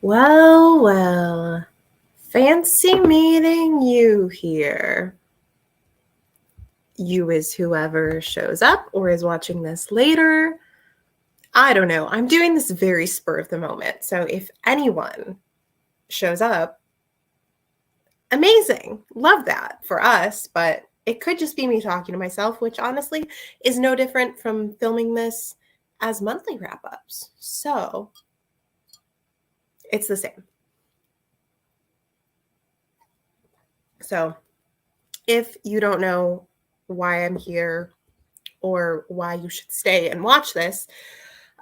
Well, well. Fancy meeting you here. You is whoever shows up or is watching this later. I don't know. I'm doing this very spur of the moment. So if anyone shows up, amazing. Love that for us. But it could just be me talking to myself, which honestly is no different from filming this as monthly wrap ups. So it's the same. So if you don't know why I'm here or why you should stay and watch this,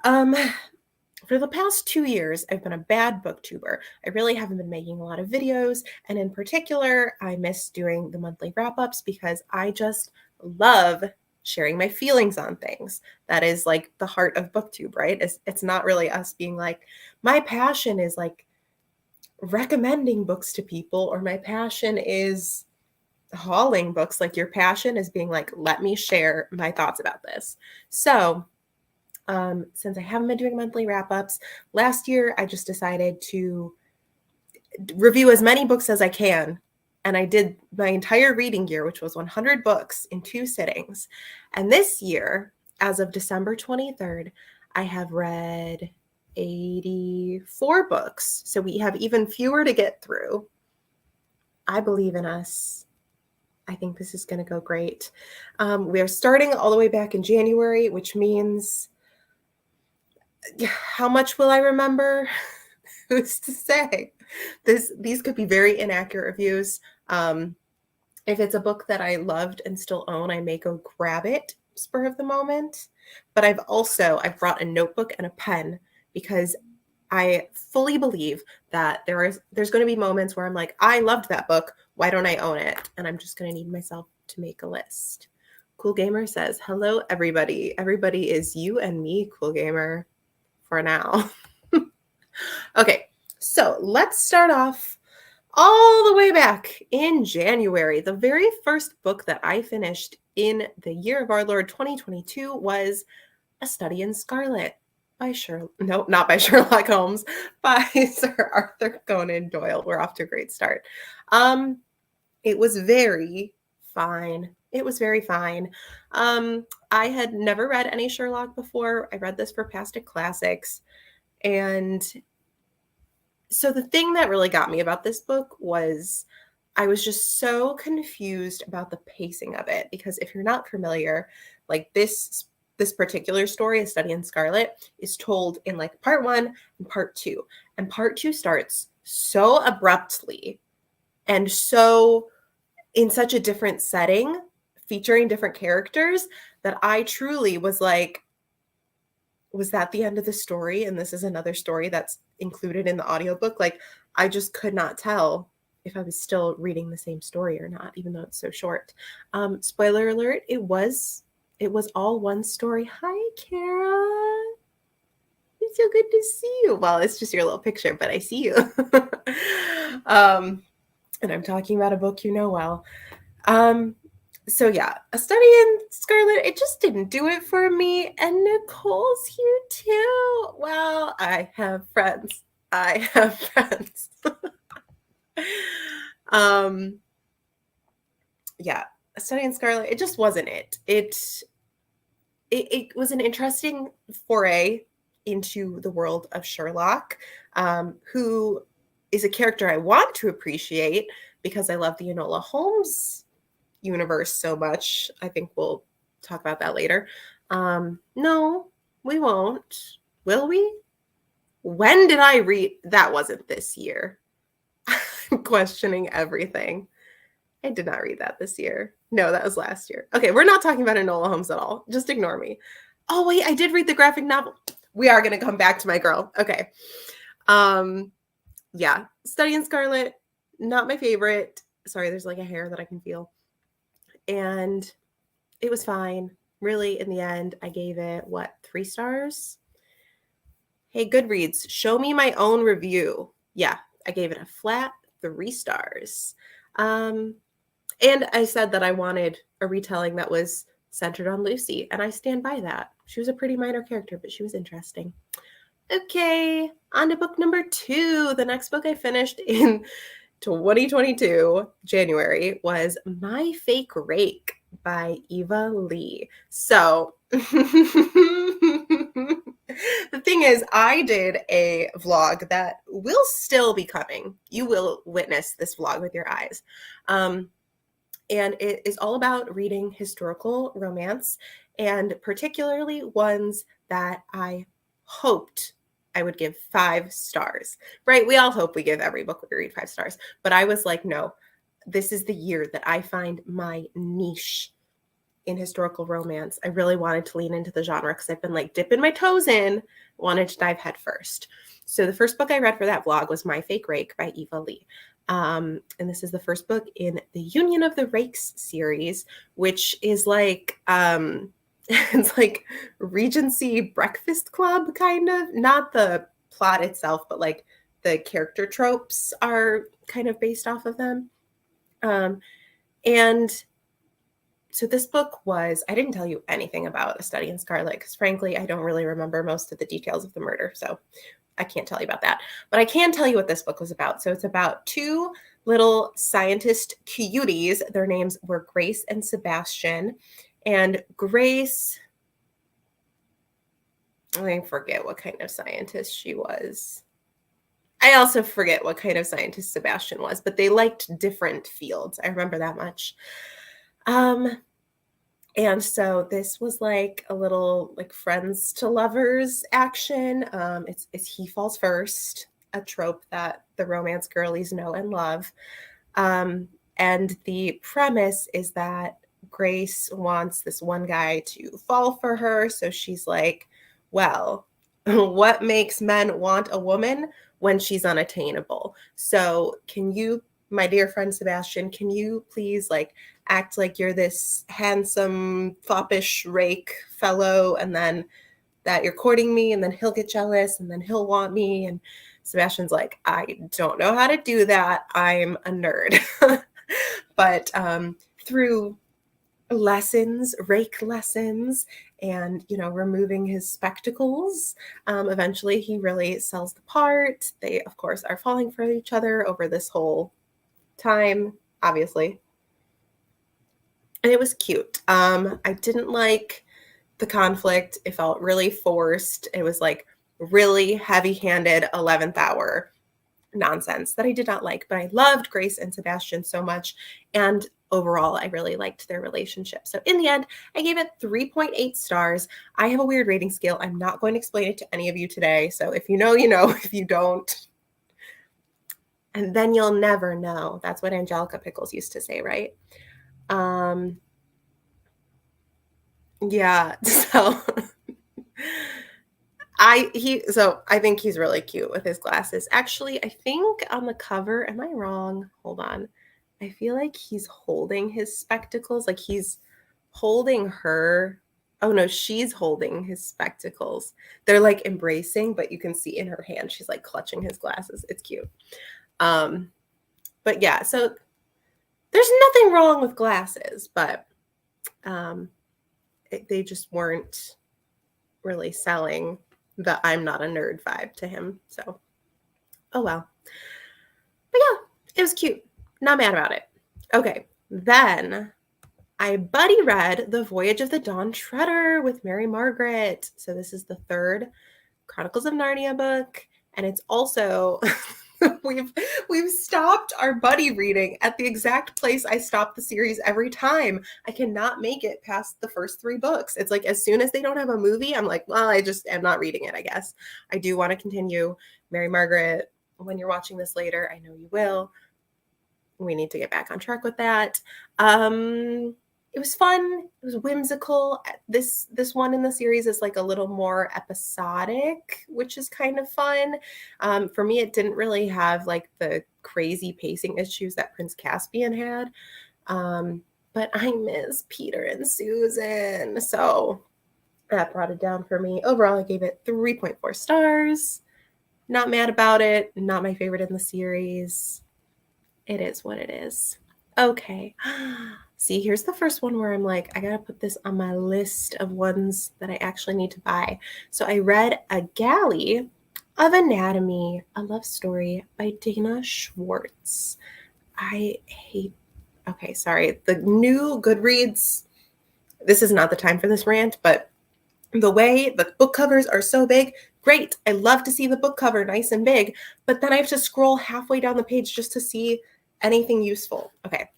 for the past 2 years, I've been a bad booktuber. I really haven't been making a lot of videos. And in particular, I miss doing the monthly wrap ups because I just love sharing my feelings on things. That is like the heart of booktube, right? It's not really us being like, my passion is like recommending books to people, or my passion is hauling books. Like your passion is being like, let me share my thoughts about this. So since I haven't been doing monthly wrap-ups, last year I just decided to review as many books as I can. And I did my entire reading year, which was 100 books in 2 sittings. And this year, as of December 23rd, I have read 84 books. So we have even fewer to get through. I believe in us. I think this is going to go great. We are starting all the way back in January, which means how much will I remember? Who's to say? These could be very inaccurate reviews. If it's a book that I loved and still own, I may go grab it spur of the moment. But I've brought a notebook and a pen because I fully believe that there's going to be moments where I'm like, I loved that book. Why don't I own it? And I'm just going to need myself to make a list. Cool Gamer says, hello, everybody. Everybody is you and me, Cool Gamer, for now. Okay, so let's start off all the way back in January. The very first book that I finished in the year of our Lord 2022 was A Study in Scarlet by not by Sherlock Holmes, by Sir Arthur Conan Doyle. We're off to a great start. It was very fine. It was very fine. I had never read any Sherlock before. I read this for Past It Classics. And so the thing that really got me about this book was I was just so confused about the pacing of it, because if you're not familiar, like this particular story, A Study in Scarlet, is told in like part 1 and part 2. And part 2 starts so abruptly and so in such a different setting, featuring different characters, that I truly was like, was that the end of the story? And this is another story that's included in the audiobook. Like, I just could not tell if I was still reading the same story or not, even though it's so short. Spoiler alert, it was all one story. Hi, Kara. It's so good to see you. Well, it's just your little picture, but I see you. And I'm talking about a book you know well. So yeah, A Study in Scarlet, it just didn't do it for me. And Nicole's here too. Well, I have friends. Yeah, A Study in Scarlet, it just wasn't it. It was an interesting foray into the world of Sherlock, who is a character I want to appreciate because I love the Enola Holmes universe so much. I think we'll talk about that later. No, we won't. Will we? When did I read? That wasn't this year. I'm questioning everything. I did not read that this year. No, that was last year. Okay, we're not talking about Enola Holmes at all. Just ignore me. Oh, wait, I did read the graphic novel. We are going to come back to my girl. Okay. Yeah, Study in Scarlet, not my favorite. Sorry, there's like a hair that I can feel. And it was fine. Really, in the end, I gave it, 3 stars? Hey, Goodreads, show me my own review. Yeah, I gave it a flat 3 stars. And I said that I wanted a retelling that was centered on Lucy, and I stand by that. She was a pretty minor character, but she was interesting. Okay, on to book number 2. The next book I finished in 2022, January, was My Fake Rake by Eva Lee. So, the thing is, I did a vlog that will still be coming. You will witness this vlog with your eyes. And it is all about reading historical romance, and particularly ones that I hoped I would give 5 stars, right? We all hope we give every book we read 5 stars, but I was like, no, this is the year that I find my niche in historical romance. I really wanted to lean into the genre because I've been like dipping my toes in, wanted to dive head first. So the first book I read for that vlog was My Fake Rake by Eva Lee. And this is the first book in the Union of the Rakes series, which is like it's like Regency Breakfast Club, kind of. Not the plot itself, but like the character tropes are kind of based off of them. And so this book was, I didn't tell you anything about A Study in Scarlet because frankly, I don't really remember most of the details of the murder. So I can't tell you about that. But I can tell you what this book was about. So it's about 2 little scientist cuties. Their names were Grace and Sebastian. And Grace, I forget what kind of scientist she was. I also forget what kind of scientist Sebastian was, but they liked different fields. I remember that much. And so this was like a little like friends to lovers action. It's he falls first, a trope that the romance girlies know and love. And the premise is that Grace wants this one guy to fall for her. So she's like, well, what makes men want a woman when she's unattainable? So can you, my dear friend Sebastian, can you please like act like you're this handsome, foppish rake fellow, and then that you're courting me, and then he'll get jealous, and then he'll want me. And Sebastian's like, I don't know how to do that. I'm a nerd. But through lessons, rake lessons, and removing his spectacles, eventually he really sells the part. They, of course, are falling for each other over this whole time, obviously. And it was cute. I didn't like the conflict. It felt really forced. It was like really heavy-handed 11th hour nonsense that I did not like, but I loved Grace and Sebastian so much. And overall, I really liked their relationship. So in the end, I gave it 3.8 stars. I have a weird rating scale. I'm not going to explain it to any of you today. So if you know, you know. If you don't, and then you'll never know. That's what Angelica Pickles used to say, right? Yeah. So I think he's really cute with his glasses. Actually, I think on the cover, am I wrong? Hold on. I feel like he's holding his spectacles, like he's holding her. Oh no, she's holding his spectacles. They're like embracing, but you can see in her hand she's like clutching his glasses. It's cute. But yeah, so there's nothing wrong with glasses, but they just weren't really selling the I'm not a nerd vibe to him. So, oh well. But yeah, it was cute. Not mad about it. Okay, then I buddy read The Voyage of the Dawn Treader with Mary Margaret. So this is the 3rd Chronicles of Narnia book, and it's also we've stopped our buddy reading at the exact place I stop the series every time. I cannot make it past the first 3 books. It's like as soon as they don't have a movie, I'm like, well, I just am not reading it, I guess. I do want to continue. Mary Margaret, when you're watching this later, I know you will. We need to get back on track with that. It was fun. It was whimsical. This one in the series is like a little more episodic, which is kind of fun. For me, it didn't really have like the crazy pacing issues that Prince Caspian had. But I miss Peter and Susan. So that brought it down for me. Overall, I gave it 3.4 stars. Not mad about it. Not my favorite in the series. It is what it is. Okay. See, here's the first one where I'm like, I gotta put this on my list of ones that I actually need to buy. So I read A Galley of Anatomy, a love story by Dana Schwartz. I hate, okay, sorry. The new Goodreads, this is not the time for this rant, but the way the book covers are so big, great. I love to see the book cover nice and big, but then I have to scroll halfway down the page just to see anything useful. Okay,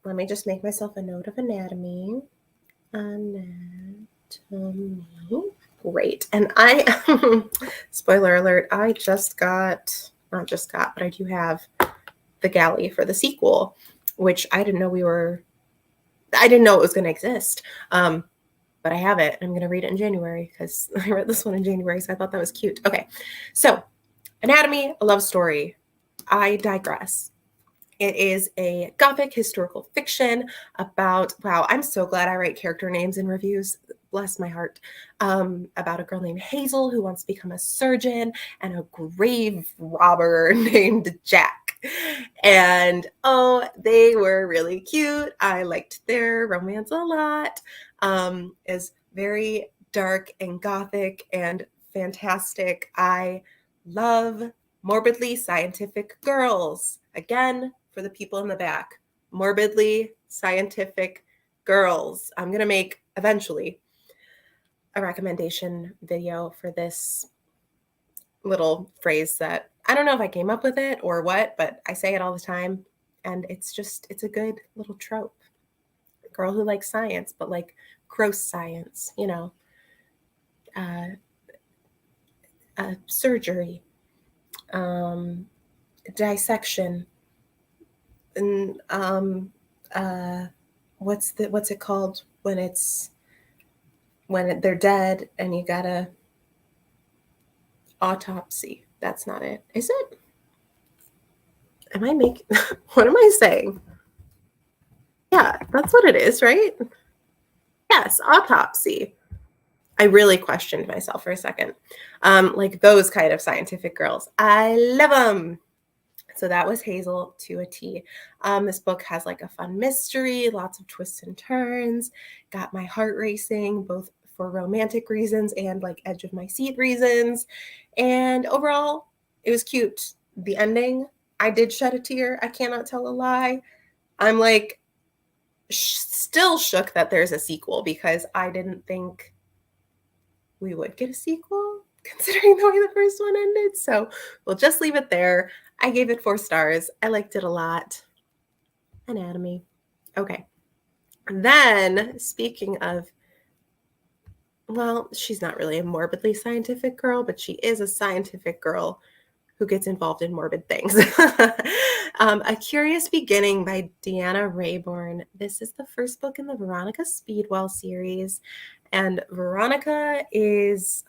let me just make myself a note of Anatomy. Anatomy. Great. And I, spoiler alert, I just got, not just got, but I do have the galley for the sequel, which I didn't know I didn't know it was going to exist. But I have it. I'm going to read it in January because I read this one in January, so I thought that was cute. Okay, so Anatomy, a love story. I digress. It is a Gothic historical fiction about, wow, I'm so glad I write character names in reviews. Bless my heart. About a girl named Hazel who wants to become a surgeon and a grave robber named Jack. And oh, they were really cute. I liked their romance a lot. Is very dark and Gothic and fantastic. I love morbidly scientific girls. Again, for the people in the back, morbidly scientific girls. I'm going to make eventually a recommendation video for this little phrase that I don't know if I came up with it or what, but I say it all the time. And it's a good little trope. A girl who likes science, but like gross science, surgery, dissection, and what's it called when they're dead and you gotta autopsy. That's not it, is it? Am I making what am I saying? Yeah, that's what it is, right? Yes, autopsy. I really questioned myself for a second. Like those kind of scientific girls. I love them. So that was Hazel to a T. This book has like a fun mystery, lots of twists and turns, got my heart racing, both for romantic reasons and like edge of my seat reasons. And overall, it was cute. The ending, I did shed a tear. I cannot tell a lie. I'm like still shook that there's a sequel because I didn't think we would get a sequel considering the way the first one ended. So we'll just leave it there. I gave it 4 stars. I liked it a lot. Anatomy. Okay. Then, speaking of, well, she's not really a morbidly scientific girl, but she is a scientific girl who gets involved in morbid things. A Curious Beginning by Deanna Raybourn. This is the first book in the Veronica Speedwell series. And Veronica is,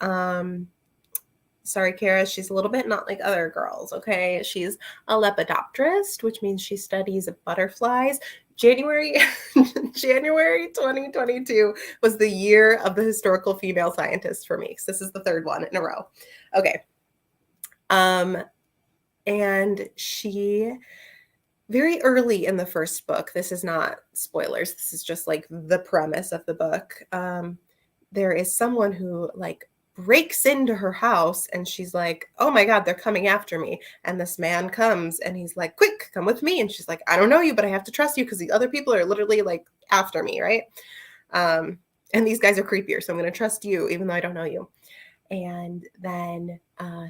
sorry, Kara, she's a little bit not like other girls, okay? She's a lepidopterist, which means she studies butterflies. January 2022 was the year of the historical female scientist for me. So this is the 3rd one in a row. Okay. And she very early in the first book, this is not spoilers, this is just like the premise of the book. There is someone who like breaks into her house and she's like, oh my God, they're coming after me. And this man comes and he's like, quick, come with me. And she's like, I don't know you, but I have to trust you because the other people are literally like after me, right? And these guys are creepier, so I'm going to trust you even though I don't know you. And then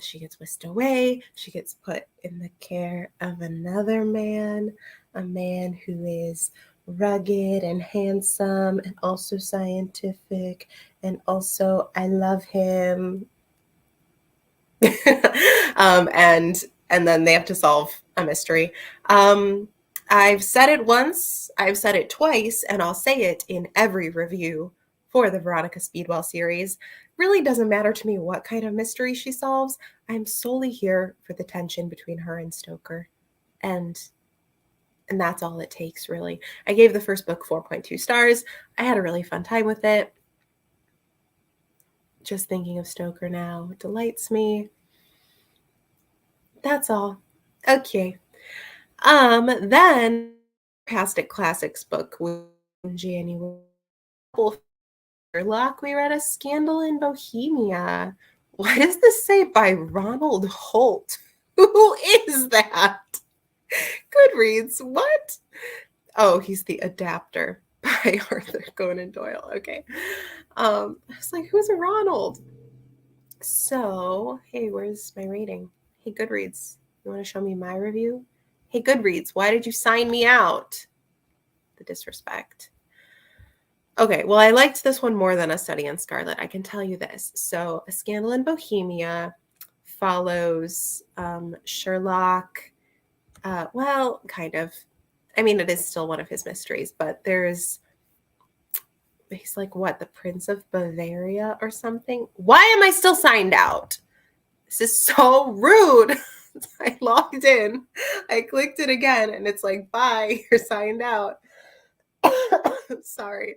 she gets whisked away. She gets put in the care of another man, a man who is rugged and handsome and also scientific. And also, I love him. And then they have to solve a mystery. I've said it once, I've said it twice, and I'll say it in every review for the Veronica Speedwell series. Really doesn't matter to me what kind of mystery she solves. I'm solely here for the tension between her and Stoker. And that's all it takes, really. I gave the first book 4.2 stars. I had a really fun time with it. Just thinking of Stoker now delights me. That's all. Okay. Then Fantastic Classics book in January. Sherlock, we read A Scandal in Bohemia. Why does this say by Ronald Holt? Who is that? Goodreads, what? Oh, he's the adapter by Arthur Conan Doyle. Okay. I was like, who's Ronald? So, hey, where's my rating? Hey, Goodreads, you want to show me my review? Hey, Goodreads, why did you sign me out? The disrespect. Okay, well, I liked this one more than A Study in Scarlet. I can tell you this. So, A Scandal in Bohemia follows Sherlock. Well, kind of. I mean, it is still one of his mysteries, but he's like, what, the Prince of Bavaria or something? Why am I still signed out? This is so rude. I logged in, I clicked it again, and it's like, bye, you're signed out. Sorry.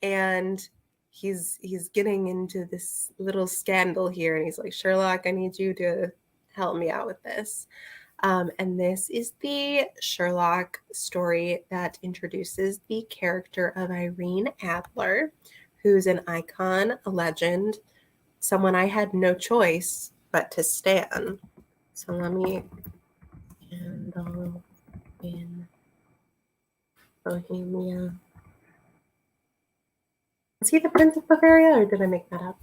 And he's getting into this little scandal here, and he's like, Sherlock, I need you to help me out with this. And this is the Sherlock story that introduces the character of Irene Adler, who's an icon, a legend, someone I had no choice but to stan. So let me Scandal in Bohemia. Is he the Prince of Bavaria, or did I make that up?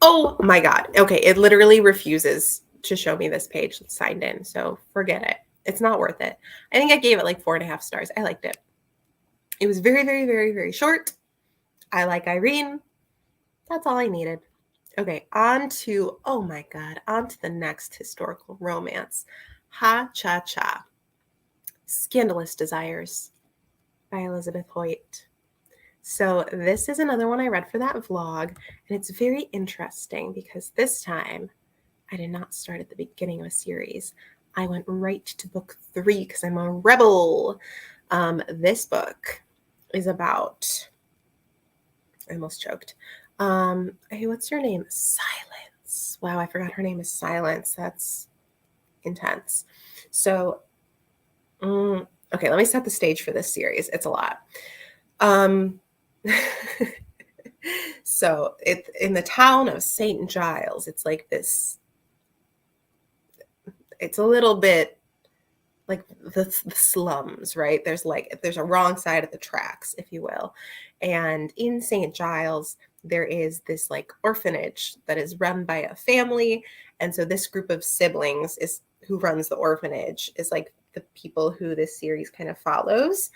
Oh my God. Okay, it literally refuses to show me this page that's signed in, so forget it. It's not worth it. I think I gave it like 4.5 stars. I liked it. It was very, very, very, very short. I like Irene. That's all I needed. Okay, on to the next historical romance. Ha-Cha-Cha. Scandalous Desires by Elizabeth Hoyt. So this is another one I read for that vlog, and it's very interesting because this time I did not start at the beginning of a series. I went right to book 3 because I'm a rebel. This book is about, I almost choked. Hey, what's your name? Silence. Wow, I forgot her name is Silence. That's intense. So, okay, let me set the stage for this series. It's a lot. So it's in the town of St. Giles. It's like this, it's a little bit like the slums, right? There's a wrong side of the tracks, if you will. And in St. Giles, there is this like orphanage that is run by a family. And so this group of siblings is who runs the orphanage is like the people who this series kind of follows.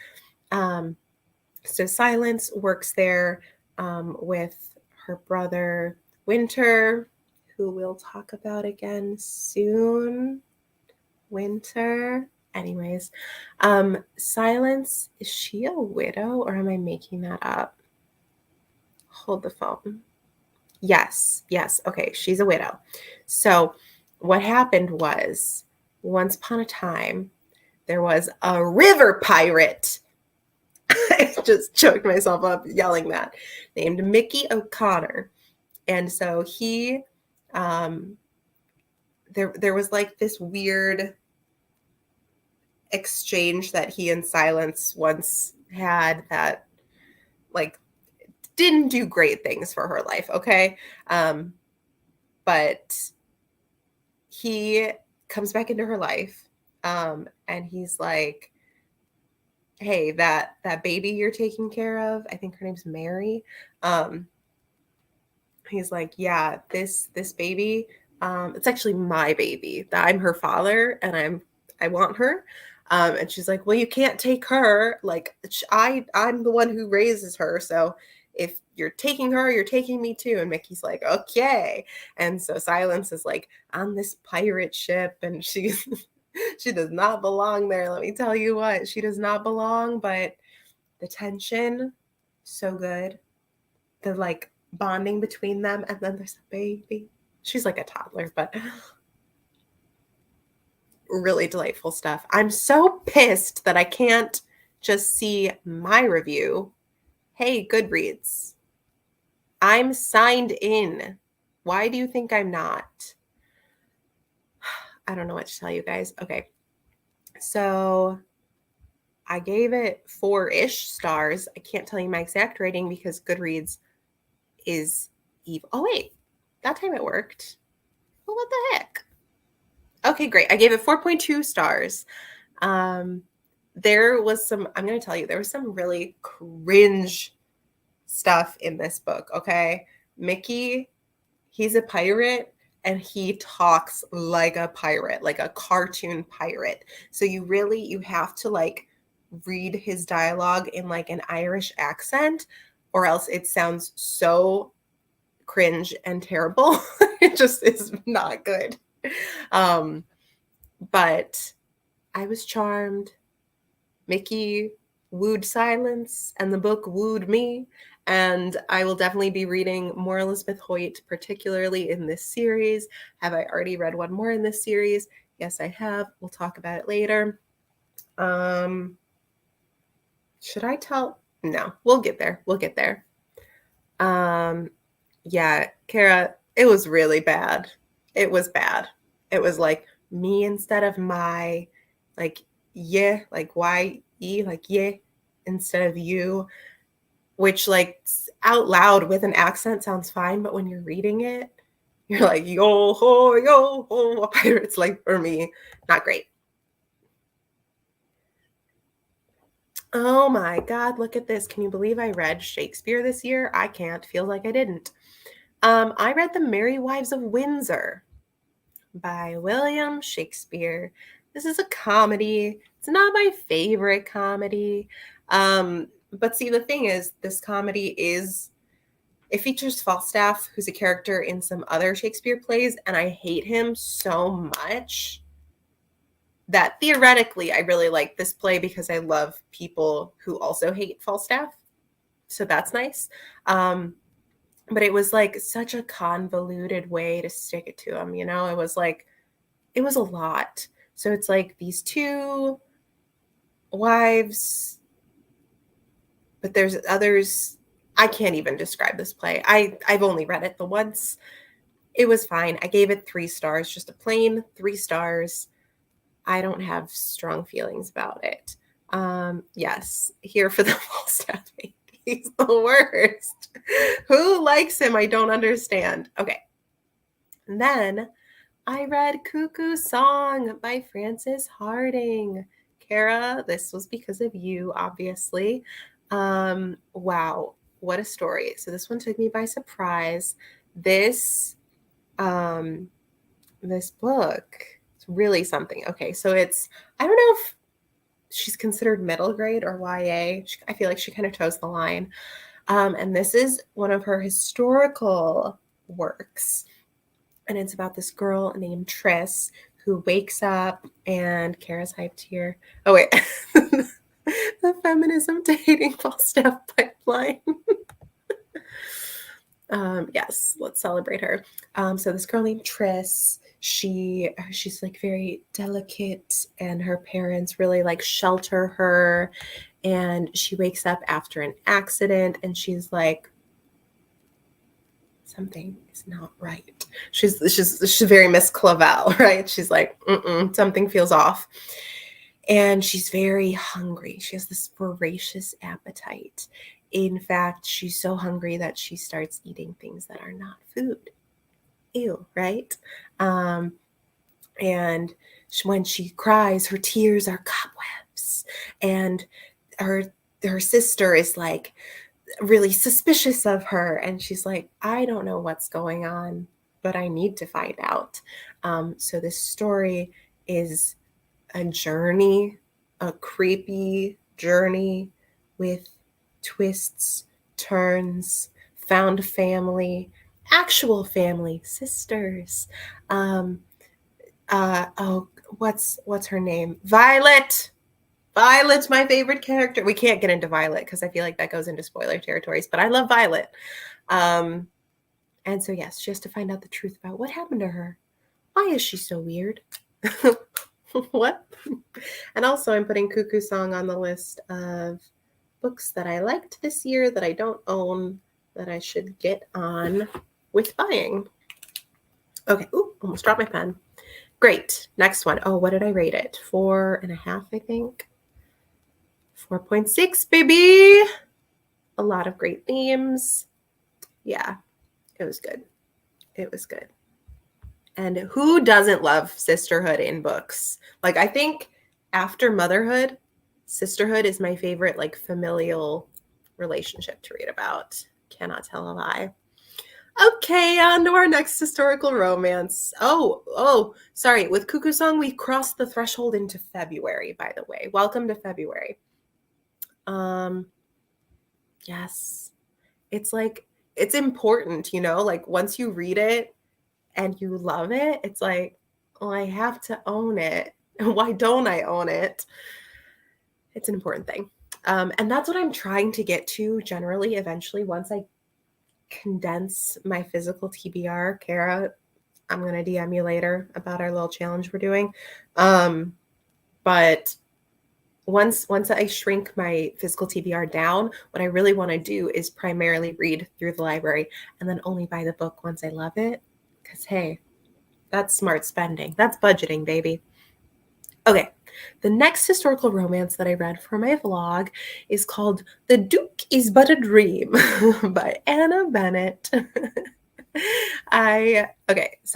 So Silence works there with her brother Winter, who we'll talk about again soon. Winter. Anyways, Silence, is she a widow or am I making that up? Hold the phone. Yes. Okay, she's a widow. So what happened was, once upon a time, there was a river pirate. I just choked myself up yelling that, named Mickey O'Connor. And so he, there was like this weird exchange that he and Silence once had that like didn't do great things for her life, okay? But he comes back into her life, and he's like, hey, that baby you're taking care of, I think her name's Mary. He's like, yeah, this baby, it's actually my baby. I'm her father, and I want her. And she's like, well, you can't take her. Like, I'm the one who raises her. So if you're taking her, you're taking me too. And Mickey's like, okay. And so Silence is like on this pirate ship, and she does not belong there. Let me tell you what, she does not belong. But the tension, so good. The like bonding between them, and then there's a baby. She's like a toddler, but really delightful stuff. I'm so pissed that I can't just see my review. Hey, Goodreads, I'm signed in. Why do you think I'm not? I don't know what to tell you guys. Okay. So I gave it 4-ish stars. I can't tell you my exact rating because Goodreads is evil. Oh, wait. That time it worked. Well, what the heck? Okay, great. I gave it 4.2 stars. There was some, I'm going to tell you, there was some really cringe stuff in this book, okay? Mickey, he's a pirate and he talks like a pirate, like a cartoon pirate. So you have to like read his dialogue in like an Irish accent or else it sounds so cringe and terrible. It just is not good. But I was charmed. Mickey wooed silence and the book wooed me. And I will definitely be reading more Elizabeth Hoyt, particularly in this series. Have I already read one more in this series? Yes, I have. We'll talk about it later. Should I tell? No, we'll get there. We'll get there. Yeah, Kara, it was really bad. It was bad. It was like me instead of my, like, yeah, like Y-E, like yeah, instead of you, which like out loud with an accent sounds fine, but when you're reading it, you're like, yo ho, a pirate's like, for me, not great. Oh my God, look at this. Can you believe I read Shakespeare this year? I can't. Feels like I didn't. I read The Merry Wives of Windsor by William Shakespeare. This is a comedy. It's not my favorite comedy. But see, the thing is, this comedy it features Falstaff, who's a character in some other Shakespeare plays, and I hate him so much that theoretically I really like this play because I love people who also hate Falstaff. So that's nice. But it was like such a convoluted way to stick it to him, you know? It was a lot. So it's like these two wives, but there's others. I can't even describe this play. I've only read it the once. It was fine. I gave it 3 stars, just a plain 3 stars. I don't have strong feelings about it. Yes, here for the Falstaff hate. He's the worst. Who likes him? I don't understand. Okay. And then I read Cuckoo Song by Frances Harding. Kara, this was because of you, obviously. Wow, what a story. So this one took me by surprise. This this book, it's really something. Okay, so I don't know if she's considered middle grade or YA. I feel like she kind of toes the line. And this is one of her historical works. And it's about this girl named Triss who wakes up, and Kara's hyped here. Oh, wait. The feminism dating Falstaff pipeline. Yes, let's celebrate her. So this girl named Triss, she's like very delicate, and her parents really like shelter her. And she wakes up after an accident, and she's like, something is not right. She's very Miss Clavel, right? She's like, something feels off. And she's very hungry. She has this voracious appetite. In fact, she's so hungry that she starts eating things that are not food. Ew, right? And when she cries, her tears are cobwebs. And her sister is like really suspicious of her. And she's like, I don't know what's going on, but I need to find out. So this story is a journey, a creepy journey with twists, turns, found family, actual family, sisters. What's her name? Violet. Violet's my favorite character. We can't get into Violet because I feel like that goes into spoiler territories, but I love Violet. And so yes, she has to find out the truth about what happened to her. Why is she so weird? What? And also I'm putting Cuckoo Song on the list of books that I liked this year that I don't own that I should get on with buying. Okay. Ooh, almost dropped my pen. Great. Next one. Oh, what did I rate it? 4.5, I think. 4.6, baby. A lot of great themes. Yeah, it was good. It was good. And who doesn't love sisterhood in books? Like, I think after motherhood, sisterhood is my favorite, like, familial relationship to read about. Cannot tell a lie. Okay, on to our next historical romance. Oh, sorry. With Cuckoo Song, we crossed the threshold into February, by the way. Welcome to February. Yes. It's like, it's important, you know? Like, once you read it and you love it, it's like, well, I have to own it. Why don't I own it? It's an important thing. And that's what I'm trying to get to generally, eventually, once I condense my physical TBR. Kara, I'm going to DM you later about our little challenge we're doing. But once I shrink my physical TBR down, what I really want to do is primarily read through the library and then only buy the book once I love it. Because, hey, that's smart spending. That's budgeting, baby. Okay, the next historical romance that I read for my vlog is called The Duke is But a Dream by Anna Bennett. So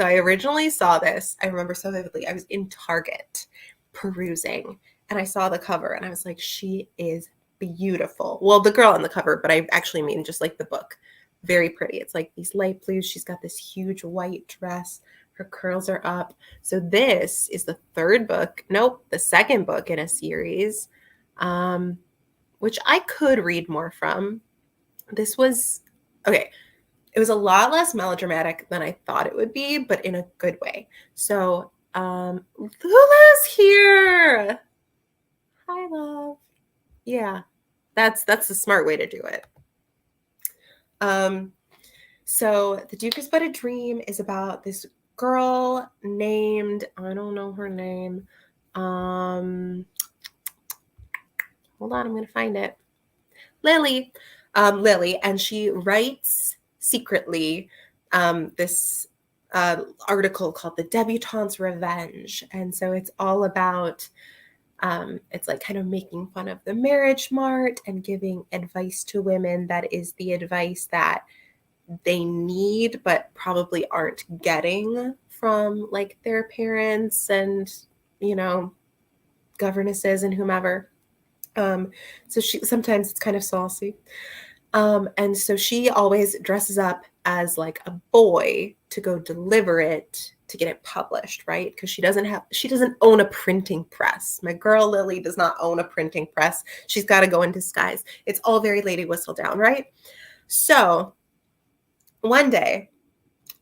I originally saw this. I remember so vividly. I was in Target perusing and I saw the cover and I was like, she is beautiful. Well, the girl on the cover, but I actually mean just like the book. Very pretty. It's like these light blues. She's got this huge white dress. Her curls are up. So this is the the second book in a series, which I could read more from. This was, okay, it was a lot less melodramatic than I thought it would be, but in a good way. So, Lula's here. Hi, love. Yeah, that's the smart way to do it. So The Duke is But a Dream is about this girl named, I don't know her name. Hold on, I'm going to find it. Lily, and she writes secretly this article called The Debutante's Revenge. And so it's all about, it's like kind of making fun of the marriage mart and giving advice to women that is the advice that they need but probably aren't getting from like their parents and, you know, governesses and whomever. So she sometimes it's kind of saucy. And so she always dresses up as like a boy to go deliver it to get it published, right? Because she doesn't own a printing press. My girl Lily does not own a printing press. She's got to go in disguise. It's all very Lady Whistledown, right? So one day,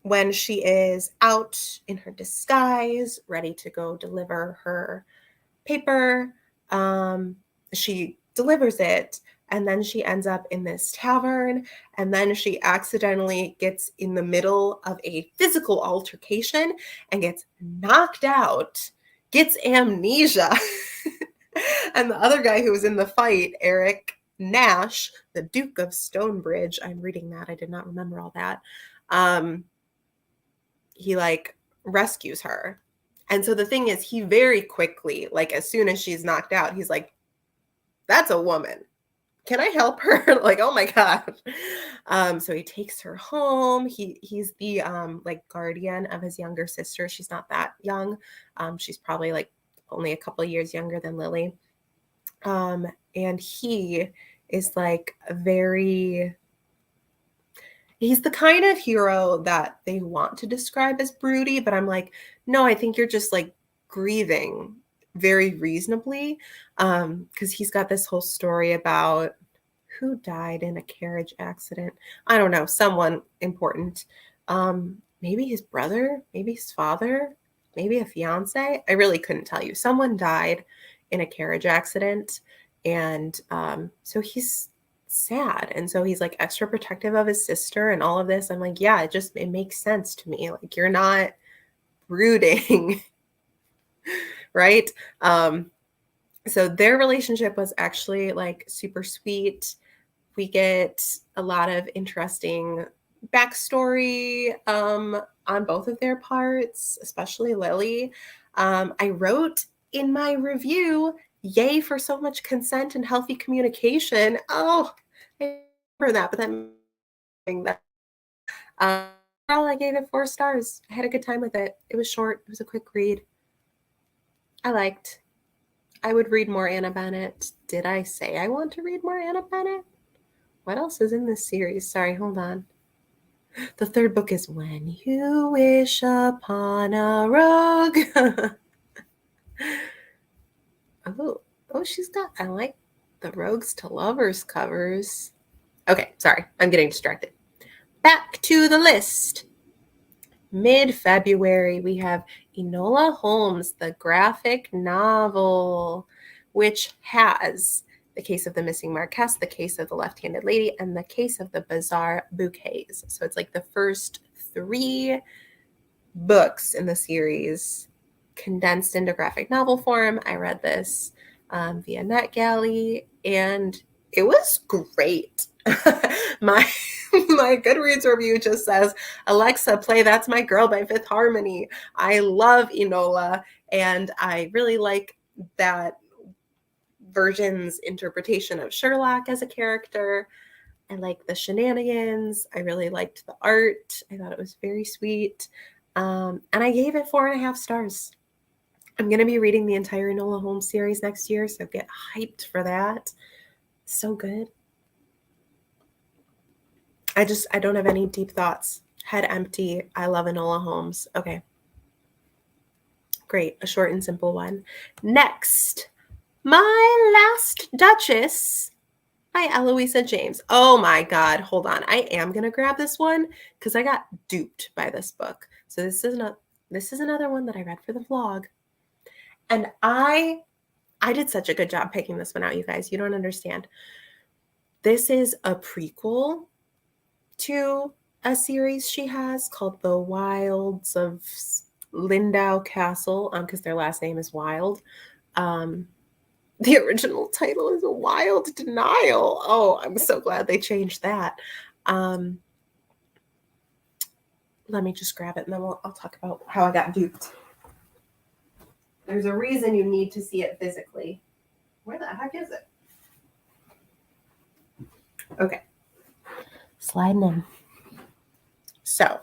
when she is out in her disguise, ready to go deliver her paper, she delivers it, and then she ends up in this tavern, and then she accidentally gets in the middle of a physical altercation and gets knocked out, gets amnesia. And the other guy who was in the fight, Eric Nash, the Duke of Stonebridge, I'm reading that, I did not remember all that, he like rescues her. And so the thing is, he very quickly, like as soon as she's knocked out, he's like, that's a woman. Can I help her? Like, oh my God. So he takes her home. He's the like guardian of his younger sister. She's not that young. She's probably like only a couple years younger than Lily. And he is like he's the kind of hero that they want to describe as broody, but I'm like, no, I think you're just like grieving very reasonably. Because he's got this whole story about who died in a carriage accident. I don't know, someone important. Maybe his brother, maybe his father, maybe a fiance. I really couldn't tell you. Someone died in a carriage accident. And so he's sad. And so he's like extra protective of his sister and all of this. I'm like, yeah, it makes sense to me. Like, you're not brooding. Right? So their relationship was actually like super sweet. We get a lot of interesting backstory on both of their parts, especially Lily. I wrote in my review yay for so much consent and healthy communication. Oh, I remember that, but that um, overall, I gave it 4 stars. I had a good time with it. It was short. It was a quick read. I liked. I would read more Anna Bennett. Did I say I want to read more Anna Bennett? What else is in this series? Sorry, hold on. The third book is When You Wish Upon a Rogue. oh, she's got, I like the Rogues to Lovers covers. Okay, sorry, I'm getting distracted. Back to the list. Mid-February, we have Enola Holmes, the graphic novel, which has The Case of the Missing Marquess, The Case of the Left-Handed Lady, and The Case of the Bizarre Bouquets. So it's like the first 3 books in the series condensed into graphic novel form. I read this via NetGalley, and it was great. my Goodreads review just says, Alexa, play That's My Girl by Fifth Harmony. I love Enola, and I really like that version's interpretation of Sherlock as a character. I like the shenanigans. I really liked the art. I thought it was very sweet. And I gave it 4.5 stars. I'm going to be reading the entire Enola Holmes series next year, so get hyped for that. So good. I don't have any deep thoughts. Head empty. I love Enola Holmes. Okay. Great. A short and simple one. Next, My Last Duchess by Eloisa James. Oh my God. Hold on. I am going to grab this one because I got duped by this book. So this is another one that I read for the vlog. And I did such a good job picking this one out, you guys. You don't understand. This is a prequel to a series she has called The Wilds of Lindau Castle, because their last name is Wild. The original title is Wild Denial. Oh, I'm so glad they changed that. Let me just grab it, and then I'll talk about how I got duped. There's a reason you need to see it physically. Where the heck is it? Okay. Sliding in. So,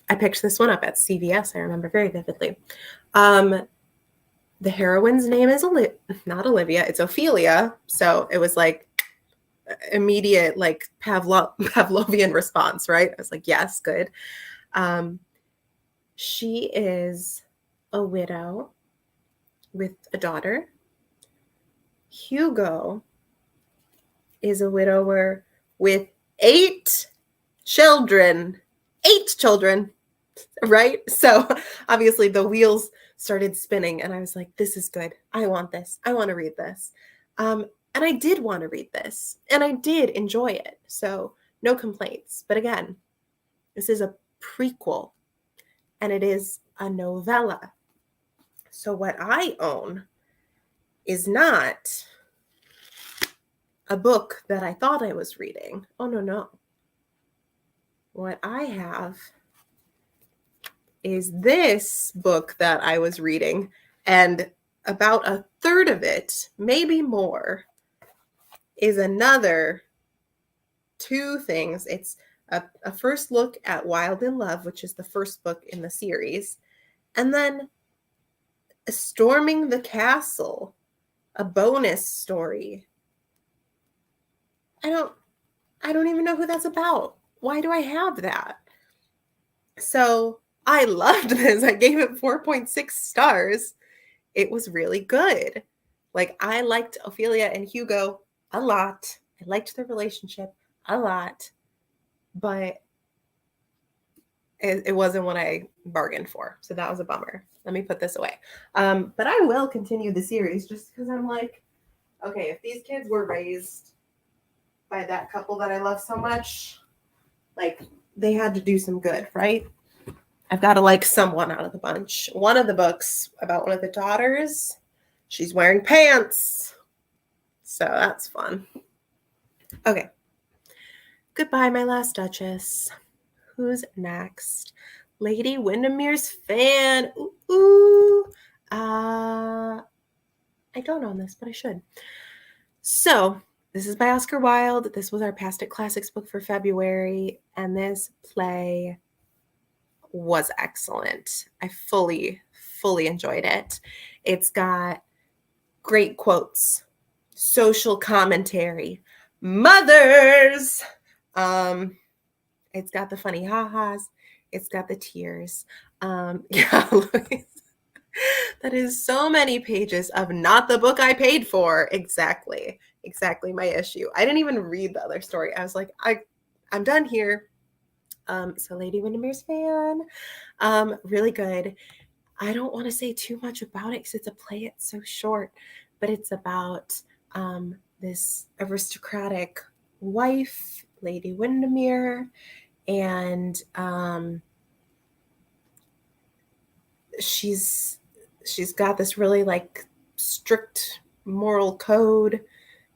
I picked this one up at CVS. I remember very vividly. The heroine's name is not Olivia. It's Ophelia. So it was like immediate, like Pavlovian response, right? I was like, yes, good. She is a widow with a daughter. Hugo is a widower with 8 children. 8 children, right? So obviously the wheels started spinning, and I was like, this is good. I want this. I want to read this. And I did want to read this, and I did enjoy it. So no complaints. But again, this is a prequel, and it is a novella. So what I own is not a book that I thought I was reading. Oh, no. What I have is this book that I was reading, and about a third of it, maybe more, is another 2 things. It's a first look at Wild in Love, which is the first book in the series, and then Storming the Castle, a bonus story. I don't even know who that's about. Why do I have that? So I loved this. I gave it 4.6 stars. It was really good. Like, I liked Ophelia and Hugo a lot. I liked their relationship a lot, but it wasn't what I bargained for. So that was a bummer. Let me put this away. But I will continue the series just because I'm like, okay, if these kids were raised by that couple that I love so much, like, they had to do some good, right? I've got to like someone out of the bunch. One of the books about one of the daughters, she's wearing pants. So that's fun. Okay. Goodbye, My Last Duchess. Who's next? Lady Windermere's Fan. Ooh. I don't own this, but I should. So this is by Oscar Wilde. This was our Past It Classics book for February, and this play was excellent. I fully enjoyed it. It's got great quotes, social commentary, mothers. It's got the funny ha-has. It's got the tears. Yeah, that is so many pages of not the book I paid for. Exactly my issue. I didn't even read the other story. I was like, I'm done here. So Lady Windermere's fan, really good. I don't want to say too much about it because it's a play. It's so short, but it's about this aristocratic wife, Lady Windermere, and she's got this really like strict moral code,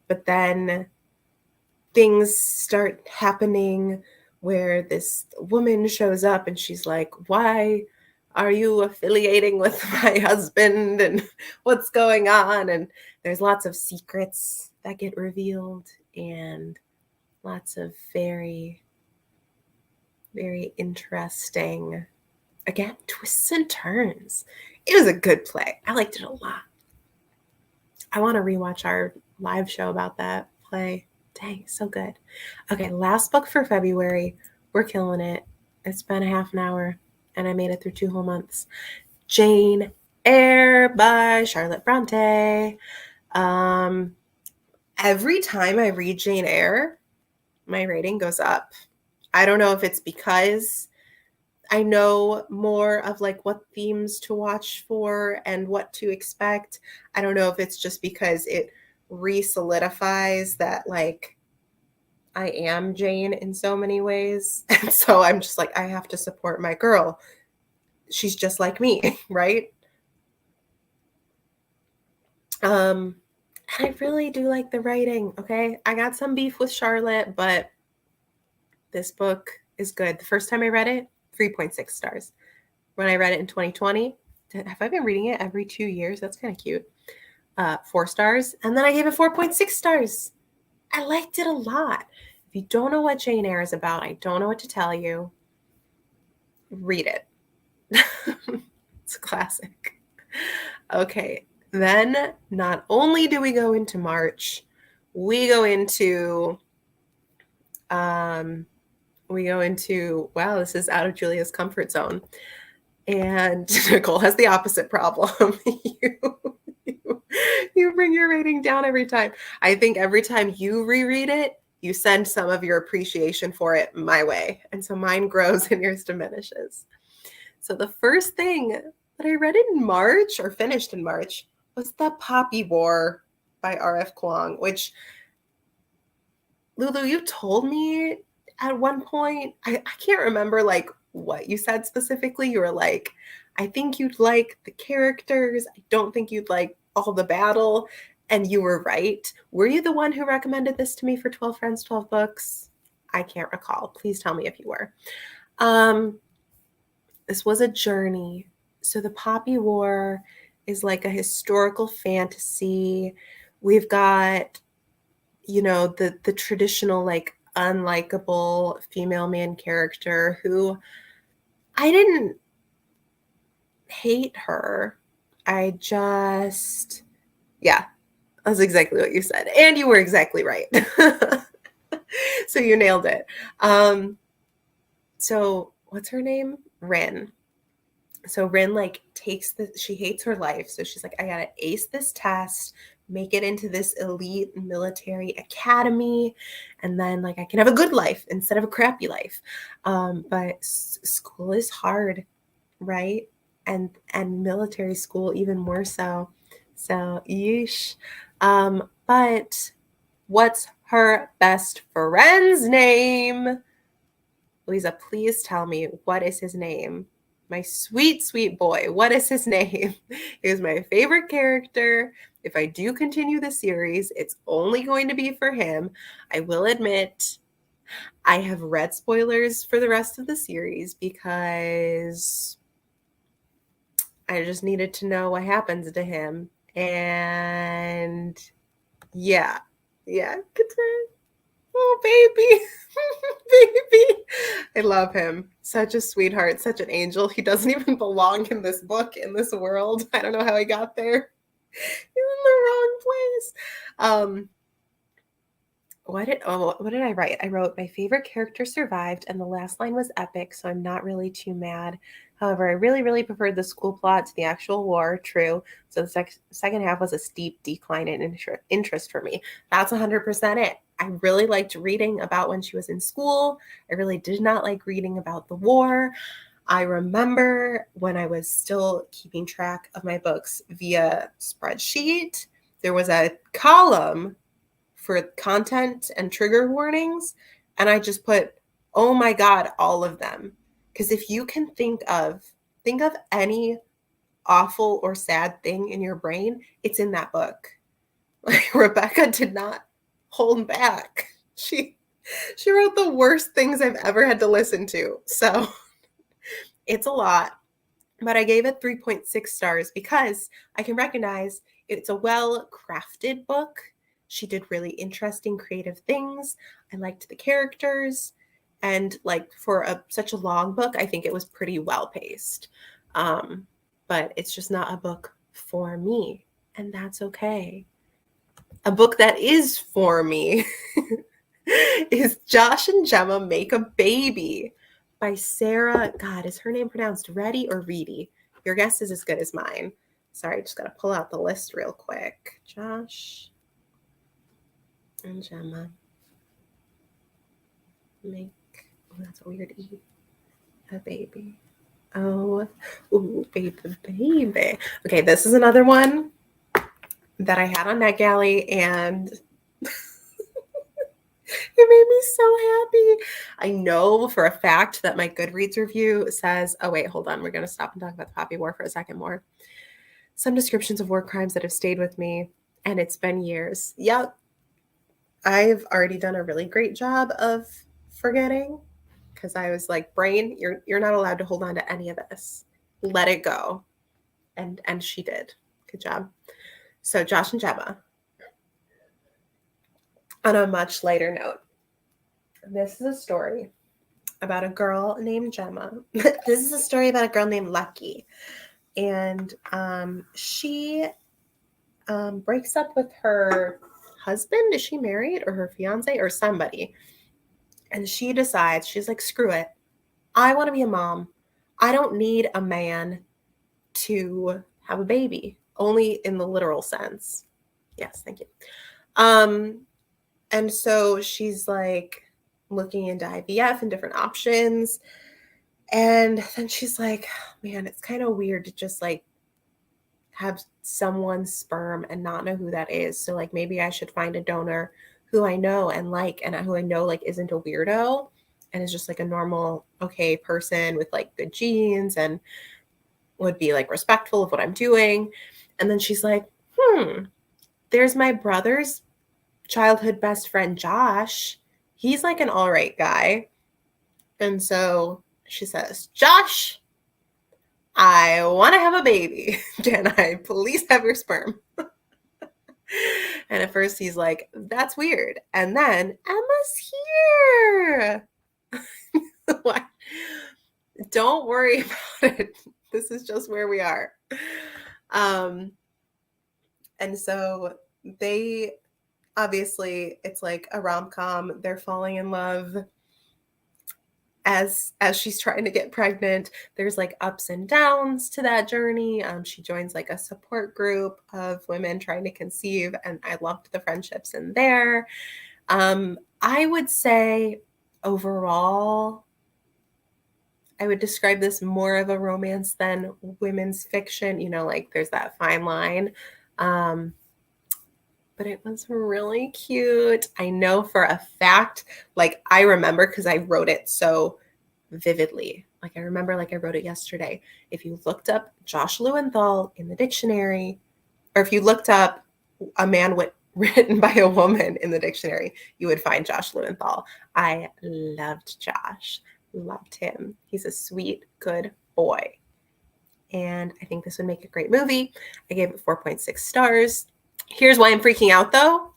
but then things start happening where this woman shows up and she's like, why are you affiliating with my husband and what's going on? And there's lots of secrets that get revealed and lots of very, very interesting, again, twists and turns. It was a good play. I liked it a lot. I want to rewatch our live show about that play. Dang, so good. Okay, last book for February. We're killing it. It's been a half an hour, and I made it through 2 whole months. Jane Eyre by Charlotte Bronte. Every time I read Jane Eyre, my rating goes up. I don't know if it's because I know more of like what themes to watch for and what to expect. I don't know if it's just because it re-solidifies that like I am Jane in so many ways. And so I'm just like, I have to support my girl. She's just like me, right? And I really do like the writing, okay? I got some beef with Charlotte, but this book is good. The first time I read it, 3.6 stars. When I read it in 2020, have I been reading it every 2 years? That's kind of cute. 4 stars. And then I gave it 4.6 stars. I liked it a lot. If you don't know what Jane Eyre is about, I don't know what to tell you. Read it. It's a classic. Okay. Then not only do we go into March, we go into wow, this is out of Julia's comfort zone. And Nicole has the opposite problem. You bring your rating down every time. I think every time you reread it, you send some of your appreciation for it my way. And so mine grows and yours diminishes. So the first thing that I read in March or finished in March was The Poppy War by R.F. Kuang, which Lulu, you told me at one point, I can't remember like what you said specifically. You were like, I think you'd like the characters. I don't think you'd like all the battle. And you were right. Were you the one who recommended this to me for 12 Friends, 12 Books? I can't recall. Please tell me if you were. This was a journey. So the Poppy War is like a historical fantasy. We've got, you know, the traditional like unlikable female main character who I didn't hate her. I just, yeah, that's exactly what you said. And you were exactly right. So you nailed it. So what's her name? Rin. So Rin like takes this, she hates her life. So she's like, I gotta ace this test, make it into this elite military academy, and then like I can have a good life instead of a crappy life. But school is hard, right? And military school even more so. So yeesh. But what's her best friend's name? Lisa, please tell me, what is his name? My sweet, sweet boy. What is his name? He was my favorite character. If I do continue the series, it's only going to be for him. I will admit, I have read spoilers for the rest of the series because I just needed to know what happens to him. And yeah, oh, baby, baby. I love him. Such a sweetheart, such an angel. He doesn't even belong in this book, in this world. I don't know how he got there. He's in the wrong place. What did I write? I wrote, my favorite character survived, and the last line was epic, so I'm not really too mad. However, I really, really preferred the school plot to the actual war. True. So the second half was a steep decline in interest for me. That's 100% it. I really liked reading about when she was in school. I really did not like reading about the war. I remember when I was still keeping track of my books via spreadsheet, there was a column for content and trigger warnings, and I just put, oh my God, all of them. Because if you can think of any awful or sad thing in your brain, it's in that book. Like, Rebecca did not hold back. She wrote the worst things I've ever had to listen to. So it's a lot. But I gave it 3.6 stars because I can recognize it's a well-crafted book. She did really interesting, creative things. I liked the characters. And like for such a long book, I think it was pretty well-paced. But it's just not a book for me. And that's okay. A book that is for me is Josh and Gemma Make a Baby by Sarah. God, is her name pronounced Reddy or Reedy? Your guess is as good as mine. Sorry, just got to pull out the list real quick. Josh and Gemma make, oh, that's a weird E, a baby. Oh, ooh, baby. Okay, this is another one that I had on NetGalley, and it made me so happy. I know for a fact that my Goodreads review says, oh, wait, hold on. We're going to stop and talk about the Poppy War for a second more. Some descriptions of war crimes that have stayed with me, and it's been years. Yep. I've already done a really great job of forgetting because I was like, brain, you're not allowed to hold on to any of this. Let it go. And she did. Good job. So Josh and Gemma. On a much lighter note, this is a story about a girl named Gemma. This is a story about a girl named Lucky. And she breaks up with her husband. Is she married, or her fiance, or somebody? And she decides, she's like, screw it. I want to be a mom. I don't need a man to have a baby, only in the literal sense. Yes, thank you. And so she's like looking into IVF and different options. And then she's like, man, it's kind of weird to just like have someone's sperm and not know who that is. So like maybe I should find a donor who I know and like, and who I know like isn't a weirdo and is just like a normal, okay person with like good genes and would be like respectful of what I'm doing. And then she's like, there's my brother's childhood best friend, Josh. He's like an all right guy. And so she says, Josh, I want to have a baby. Can I please have your sperm? And at first he's like, that's weird. And then Emma's here. What? Don't worry about it. This is just where we are. And so they, obviously, it's like a rom-com. They're falling in love as she's trying to get pregnant. There's like ups and downs to that journey. She joins like a support group of women trying to conceive, and I loved the friendships in there. I would say overall, I would describe this more of a romance than women's fiction. You know, like there's that fine line. But it was really cute. I know for a fact, like I remember because I wrote it so vividly. Like I remember like I wrote it yesterday. If you looked up Josh Lewenthal in the dictionary, or if you looked up a man written by a woman in the dictionary, you would find Josh Lewenthal. I loved Josh. Loved him. He's a sweet, good boy. and I think this would make a great movie. I gave it 4.6 stars. Here's why I'm freaking out, though,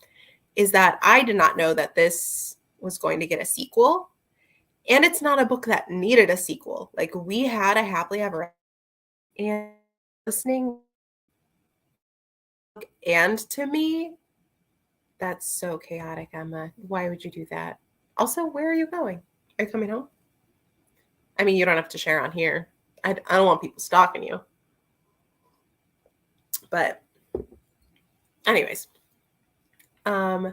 is that I did not know that this was going to get a sequel. And it's not a book that needed a sequel. Like, we had a happily ever after, and listening, and to me, that's so chaotic, Emma. Why would you do that? Also, where are you going? Are you coming home? I mean, you don't have to share on here. I don't want people stalking you. But anyways, so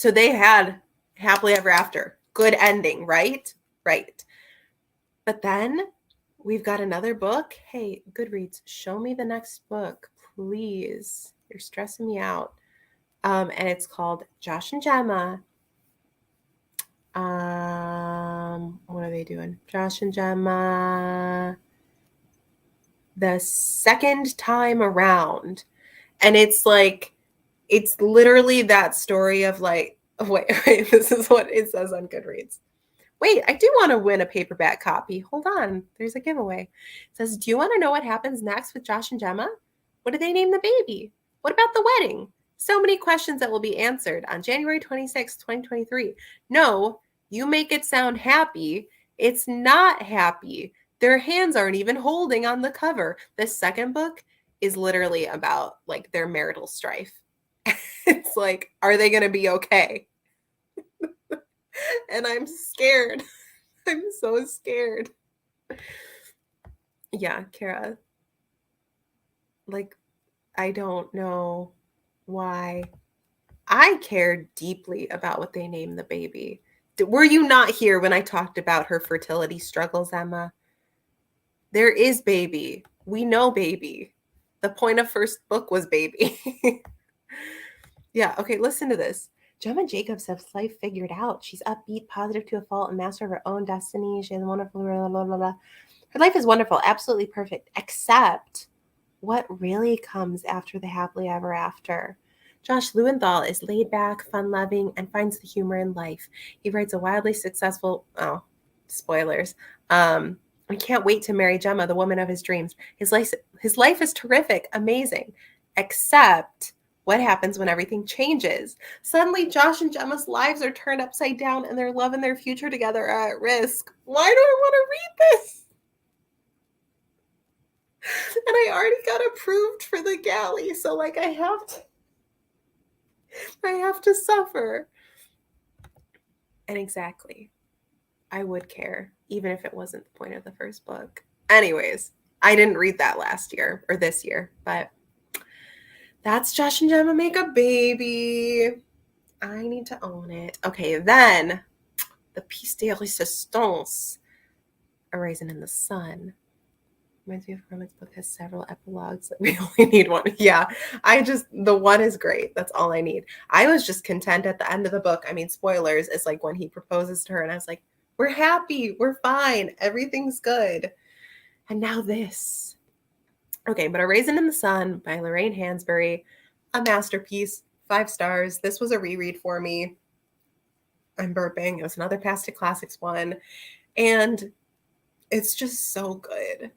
they had happily ever after. Good ending, right? Right. But then we've got another book. Hey, Goodreads, show me the next book, please. You're stressing me out. And it's called Josh and Gemma. What are they doing? Josh and Gemma, the second time around. And it's like, it's literally that story of like, wait, this is what it says on Goodreads. Wait, I do want to win a paperback copy. Hold on. There's a giveaway. It says, do you want to know what happens next with Josh and Gemma? What do they name the baby? What about the wedding? So many questions that will be answered on January 26, 2023. No, you make it sound happy. It's not happy. Their hands aren't even holding on the cover. This second book is literally about like their marital strife. It's like, are they going to be okay? And I'm scared. I'm so scared. Yeah, Kara. Like, I don't know why. I care deeply about what they name the baby. Were you not here when I talked about her fertility struggles, Emma? There is baby. We know baby. The point of first book was baby. Yeah, okay, listen to this. Gemma Jacobs has life figured out. She's upbeat, positive to a fault, and master of her own destiny. She has a wonderful, blah, blah, blah, blah. Her life is wonderful, absolutely perfect, except what really comes after the happily ever after. Josh Lewenthal is laid back, fun-loving, and finds the humor in life. He writes a wildly successful, spoilers. I can't wait to marry Gemma, the woman of his dreams. His life is terrific, amazing, except what happens when everything changes? Suddenly, Josh and Gemma's lives are turned upside down, and their love and their future together are at risk. Why do I want to read this? And I already got approved for the galley, so like I have to suffer. And exactly, I would care, even if it wasn't the point of the first book. Anyways, I didn't read that last year or this year, but that's Josh and Gemma Make a Baby. I need to own it. Okay, then the piece de resistance, A Raisin in the Sun. Reminds me of Roman's book has several epilogues. We only need one. Yeah, the one is great. That's all I need. I was just content at the end of the book. I mean, spoilers, it's like when he proposes to her and I was like, we're happy. We're fine. Everything's good. And now this. Okay, but A Raisin in the Sun by Lorraine Hansberry, a masterpiece, 5 stars. This was a reread for me. I'm burping. It was another Past to Classics one. And it's just so good.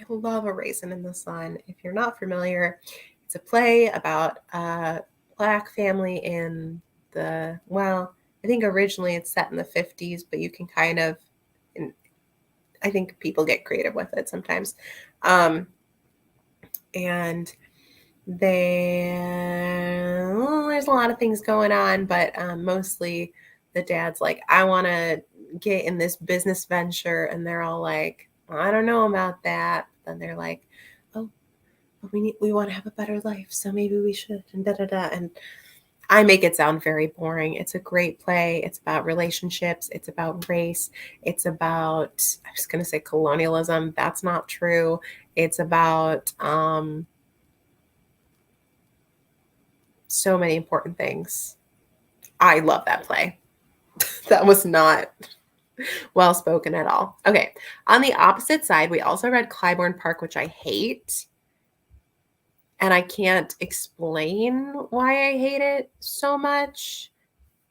I love A Raisin in the Sun. If you're not familiar, it's a play about a Black family in I think originally it's set in the 50s, but you can kind of, I think people get creative with it sometimes. And there's a lot of things going on, but mostly the dad's like, I want to get in this business venture, and they're all like, I don't know about that. Then they're like, oh, but we want to have a better life, so maybe we should, and and I make it sound very boring. It's a great play. It's about relationships. It's about race. It's about, I was going to say colonialism. That's not true. It's about so many important things. I love that play. That was not well spoken at all. Okay. On the opposite side, we also read Clybourne Park, which I hate. And I can't explain why I hate it so much.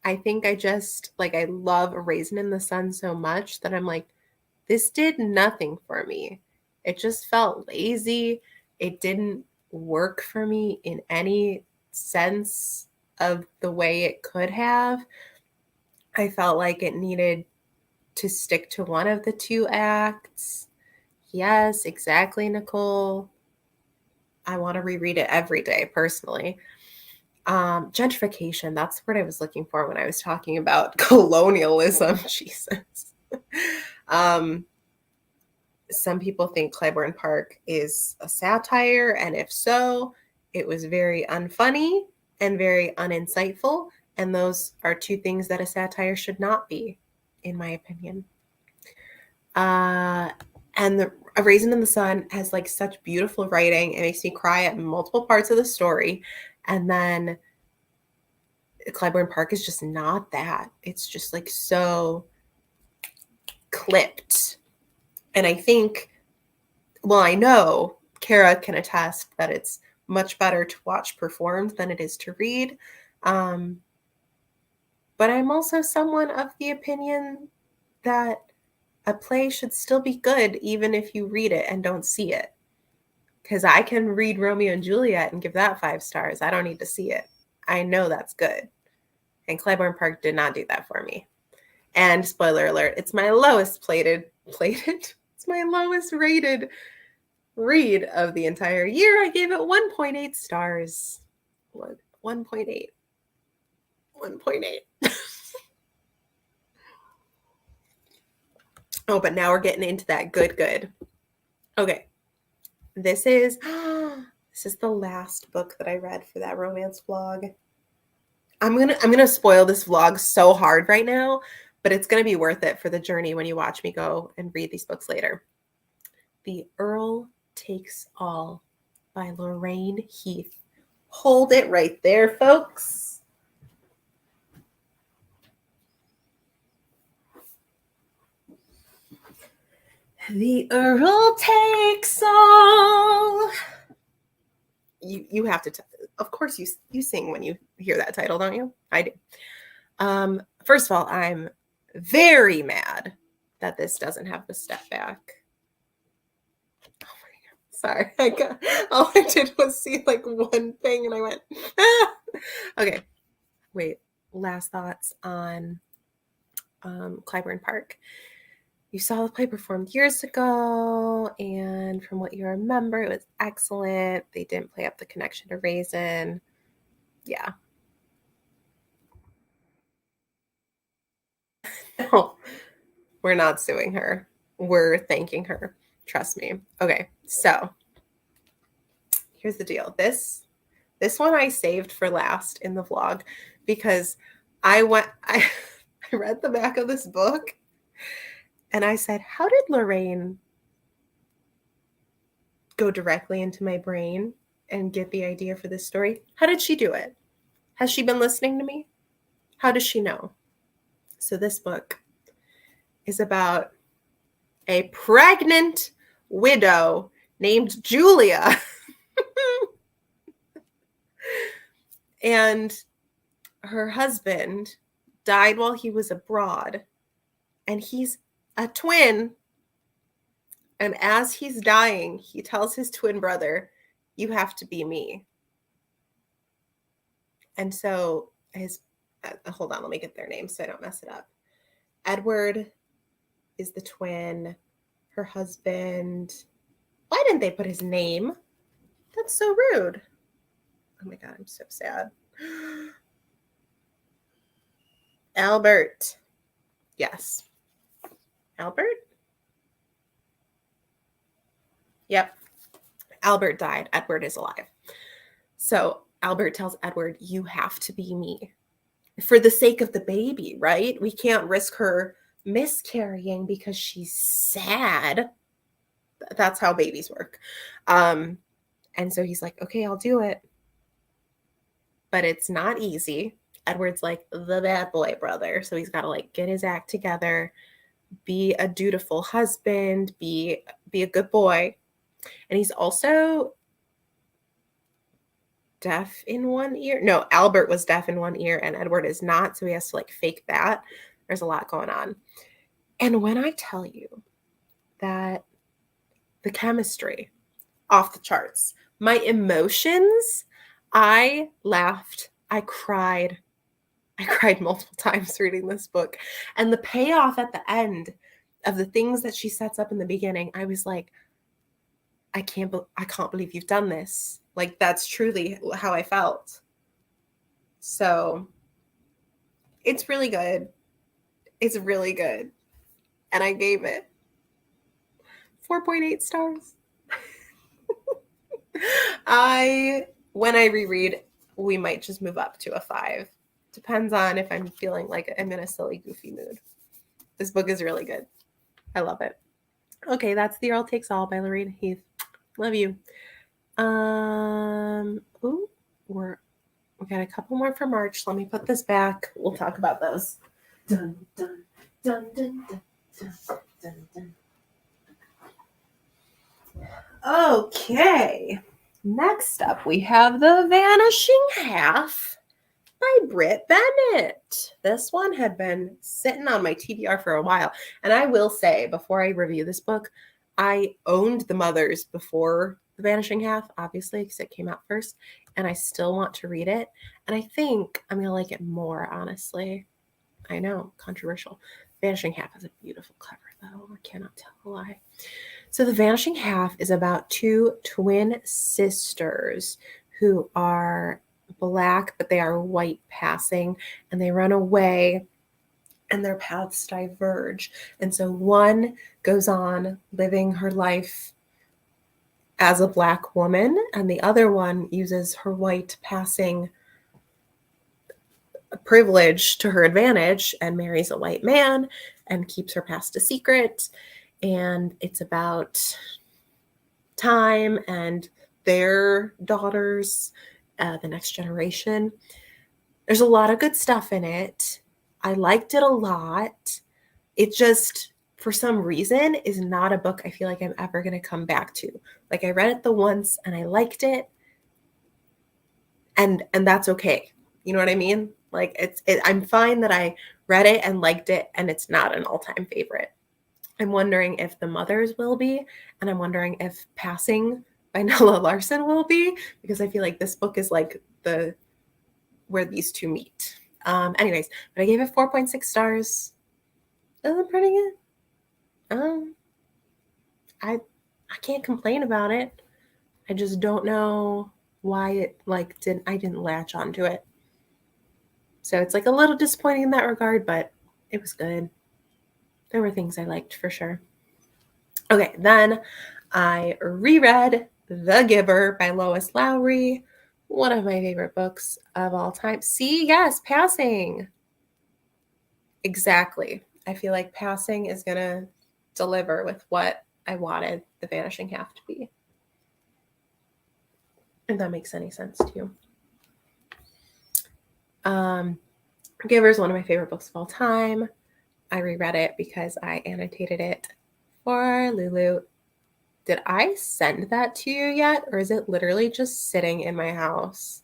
I think I love A Raisin in the Sun so much that I'm like, this did nothing for me. It just felt lazy. It didn't work for me in any sense of the way it could have. I felt like it needed to stick to one of the two acts. Yes, exactly, Nicole. I want to reread it every day, personally. Gentrification, that's what I was looking for when I was talking about colonialism. Jesus. Some people think Clybourne Park is a satire, and if so, it was very unfunny and very uninsightful. And those are two things that a satire should not be, in my opinion. And A Raisin in the Sun has like such beautiful writing. It makes me cry at multiple parts of the story. And then Clybourne Park is just not that. It's just like so clipped. And I think, well, I know Kara can attest that it's much better to watch performed than it is to read. But I'm also someone of the opinion that a play should still be good even if you read it and don't see it. Because I can read Romeo and Juliet and give that 5 stars. I don't need to see it. I know that's good. And Clybourne Park did not do that for me. And spoiler alert, it's my lowest it's my lowest rated read of the entire year. I gave it 1.8 stars. 1.8. 1.8. Oh, but now we're getting into that good. Okay. This is the last book that I read for that romance vlog. I'm gonna spoil this vlog so hard right now, but it's gonna be worth it for the journey when you watch me go and read these books later. The Earl Takes All by Lorraine Heath. Hold it right there, folks. The Earl takes all. You have to, of course, you sing when you hear that title, don't you? I do. First of all, I'm very mad that this doesn't have the step back. Oh my God. Sorry. All I did was see like one thing and I went, ah! Okay. Wait, last thoughts on Clybourne Park. You saw the play performed years ago, and from what you remember, it was excellent. They didn't play up the connection to Raisin. Yeah. No, we're not suing her. We're thanking her. Trust me. Okay, so here's the deal. This one I saved for last in the vlog because I read the back of this book and I said, how did Lorraine go directly into my brain and get the idea for this story? How did she do it? Has she been listening to me? How does she know? So this book is about a pregnant widow named Julia. And her husband died while he was abroad. And he's a twin. And as he's dying, he tells his twin brother, you have to be me. And so hold on, let me get their names so I don't mess it up. Edward is the twin. Her husband, why didn't they put his name? That's so rude. Oh my God, I'm so sad. Albert. Yes. Albert? Yep. Albert died. Edward is alive. So Albert tells Edward, you have to be me for the sake of the baby, right? We can't risk her miscarrying because she's sad. That's how babies work. And so he's like, okay, I'll do it. But it's not easy. Edward's like the bad boy brother. So he's got to like get his act together, be a dutiful husband, be a good boy. And he's also deaf in one ear. No, Albert was deaf in one ear and Edward is not. So he has to like fake that. There's a lot going on. And when I tell you that The chemistry, off the charts. My emotions, I laughed, I cried multiple times reading this book. And the payoff at the end of the things that she sets up in the beginning, I was like, I can't believe you've done this. Like, that's truly how I felt. So it's really good. It's really good. And I gave it 4.8 stars. When I reread, we might just move up to a 5. Depends on if I'm feeling like I'm in a silly, goofy mood. This book is really good. I love it. Okay, that's The Earl Takes All by Lorena Heath. Love you. Ooh, we got a couple more for March. Let me put this back. We'll talk about those. Dun, dun, dun, dun, dun, dun, dun, dun. Okay. Next up, we have The Vanishing Half by Brit Bennett. This one had been sitting on my TBR for a while. And I will say, before I review this book, I owned The Mothers before The Vanishing Half, obviously, because it came out first. And I still want to read it. And I think I'm going to like it more, honestly. I know, controversial. Vanishing Half has a beautiful cover, though. I cannot tell a lie. So The Vanishing Half is about 2 twin sisters who are Black, but they are white passing, and they run away and their paths diverge. And so one goes on living her life as a Black woman, and the other one uses her white passing privilege to her advantage and marries a white man and keeps her past a secret. And it's about time and their daughters, the next generation. There's a lot of good stuff in it. I liked it a lot. It just, for some reason, is not a book I feel like I'm ever going to come back to. Like, I read it the once and I liked it, and that's okay. You know what I mean? Like, I'm fine that I read it and liked it, and it's not an all-time favorite. I'm wondering if The Mothers will be, and I'm wondering if Passing by Nella Larson will be, because I feel like this book is like where these two meet. Anyways, but I gave it 4.6 stars. That's pretty good. I can't complain about it. I just don't know why it I didn't latch onto it. So it's like a little disappointing in that regard, but it was good. There were things I liked for sure. Okay, then I reread The Giver by Lois Lowry, one of my favorite books of all time. See, yes, Passing. Exactly. I feel like Passing is going to deliver with what I wanted The Vanishing Half to be. If that makes any sense to you. Giver is one of my favorite books of all time. I reread it because I annotated it for Lulu. Did I send that to you yet? Or is it literally just sitting in my house?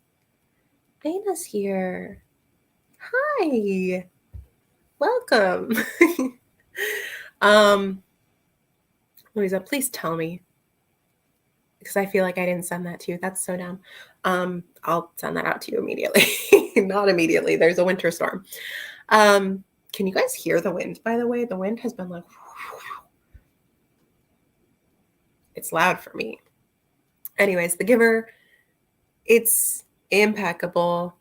Dana's here. Hi. Welcome. Louisa, please tell me. Because I feel like I didn't send that to you. That's so dumb. I'll send that out to you immediately. Not immediately. There's a winter storm. Can you guys hear the wind, by the way? The wind has been like... It's loud for me. Anyways, The Giver, it's impeccable.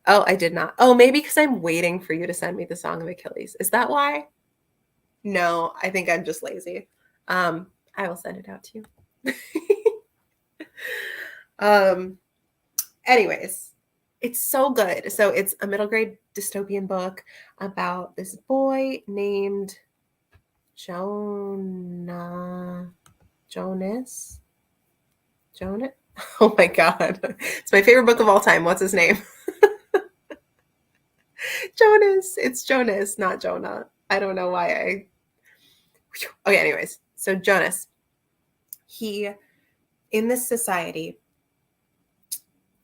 Oh, I did not. Oh, maybe because I'm waiting for you to send me the Song of Achilles. Is that why? No, I think I'm just lazy. I will send it out to you. Anyways, it's so good. So it's a middle grade dystopian book about this boy named Jonas. Oh my God. It's my favorite book of all time. What's his name? Jonas. It's Jonas, not Jonah. I don't know why Okay, anyways. So Jonas, in this society,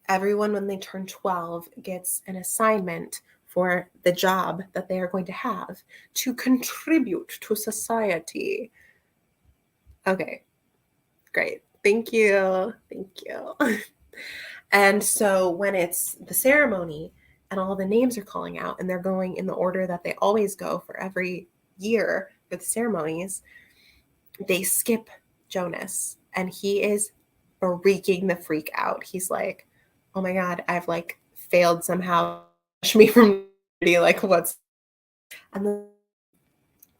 everyone when they turn 12 gets an assignment for the job that they are going to have to contribute to society. Okay, Great. Thank you. Thank you. And so when it's the ceremony and all the names are calling out and they're going in the order that they always go for every year for the ceremonies, they skip Jonas and he is freaking the freak out. He's like, oh my God, I've like failed somehow. Me from like what's and then,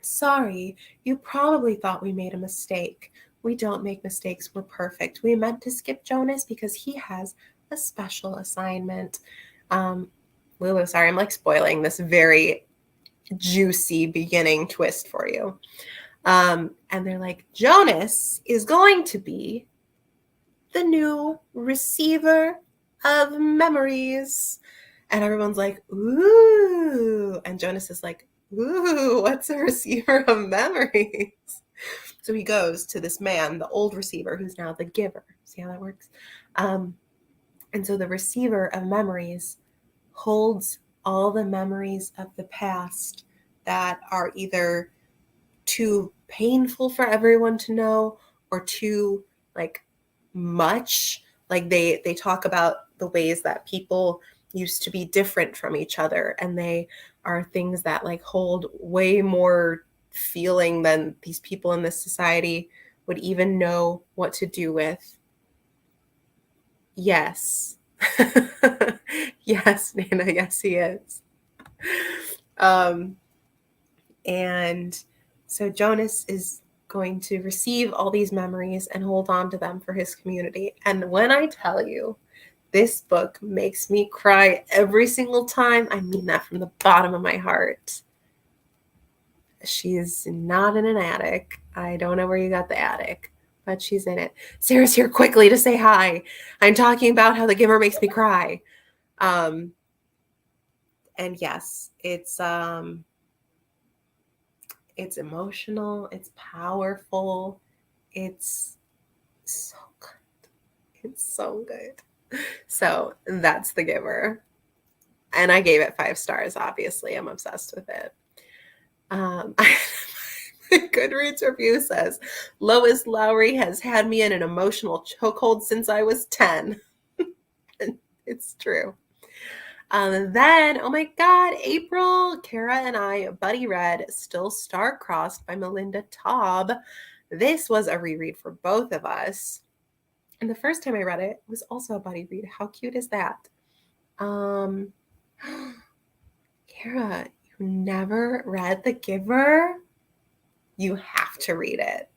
sorry, you probably thought we made a mistake. We don't make mistakes. We're perfect. We meant to skip Jonas because he has a special assignment. Lulu, sorry, I'm like spoiling this very juicy beginning twist for you. And they're like, Jonas is going to be the new receiver of memories. And everyone's like, ooh. And Jonas is like, ooh, what's a receiver of memories? So he goes to this man, the old receiver, who's now the giver. See how that works? And so the receiver of memories holds all the memories of the past that are either too painful for everyone to know or too like much. Like they talk about the ways that people used to be different from each other, and they are things that like hold way more feeling than these people in this society would even know what to do with. Yes. Yes, Nana, yes he is. And so Jonas is going to receive all these memories and hold on to them for his community. And when I tell you, this book makes me cry every single time, I mean that from the bottom of my heart. She's not in an attic. I don't know where you got the attic, but she's in it. Sarah's here quickly to say hi. I'm talking about how The Giver makes me cry. And yes, it's emotional, it's powerful, it's so good. It's so good. So that's The Giver. And I gave it 5 stars, obviously. I'm obsessed with it. Goodreads review says, Lois Lowry has had me in an emotional chokehold since I was 10. And it's true. Then, oh my God, April, Kara and I buddy read Still Star-Crossed by Melinda Taub. This was a reread for both of us. And the first time I read it was also a buddy read. How cute is that? Kara, you never read The Giver? You have to read it.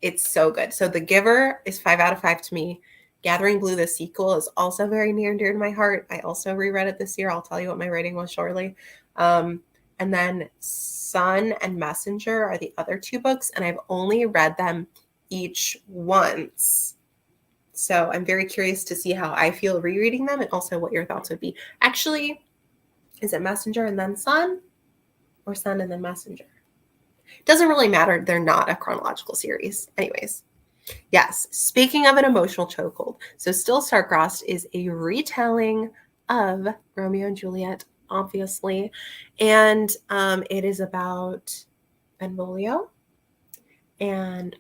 It's so good. So The Giver is 5 out of 5 to me. Gathering Blue, the sequel, is also very near and dear to my heart. I also reread it this year. I'll tell you what my rating was shortly. And then Sun and Messenger are the other 2 books, and I've only read them each once. So I'm very curious to see how I feel rereading them and also what your thoughts would be. Actually, is it Messenger and then Sun, or Sun and then Messenger? Doesn't really matter. They're not a chronological series. Anyways, yes, speaking of an emotional chokehold, so Still Star-Crossed is a retelling of Romeo and Juliet, obviously, and it is about Benvolio, and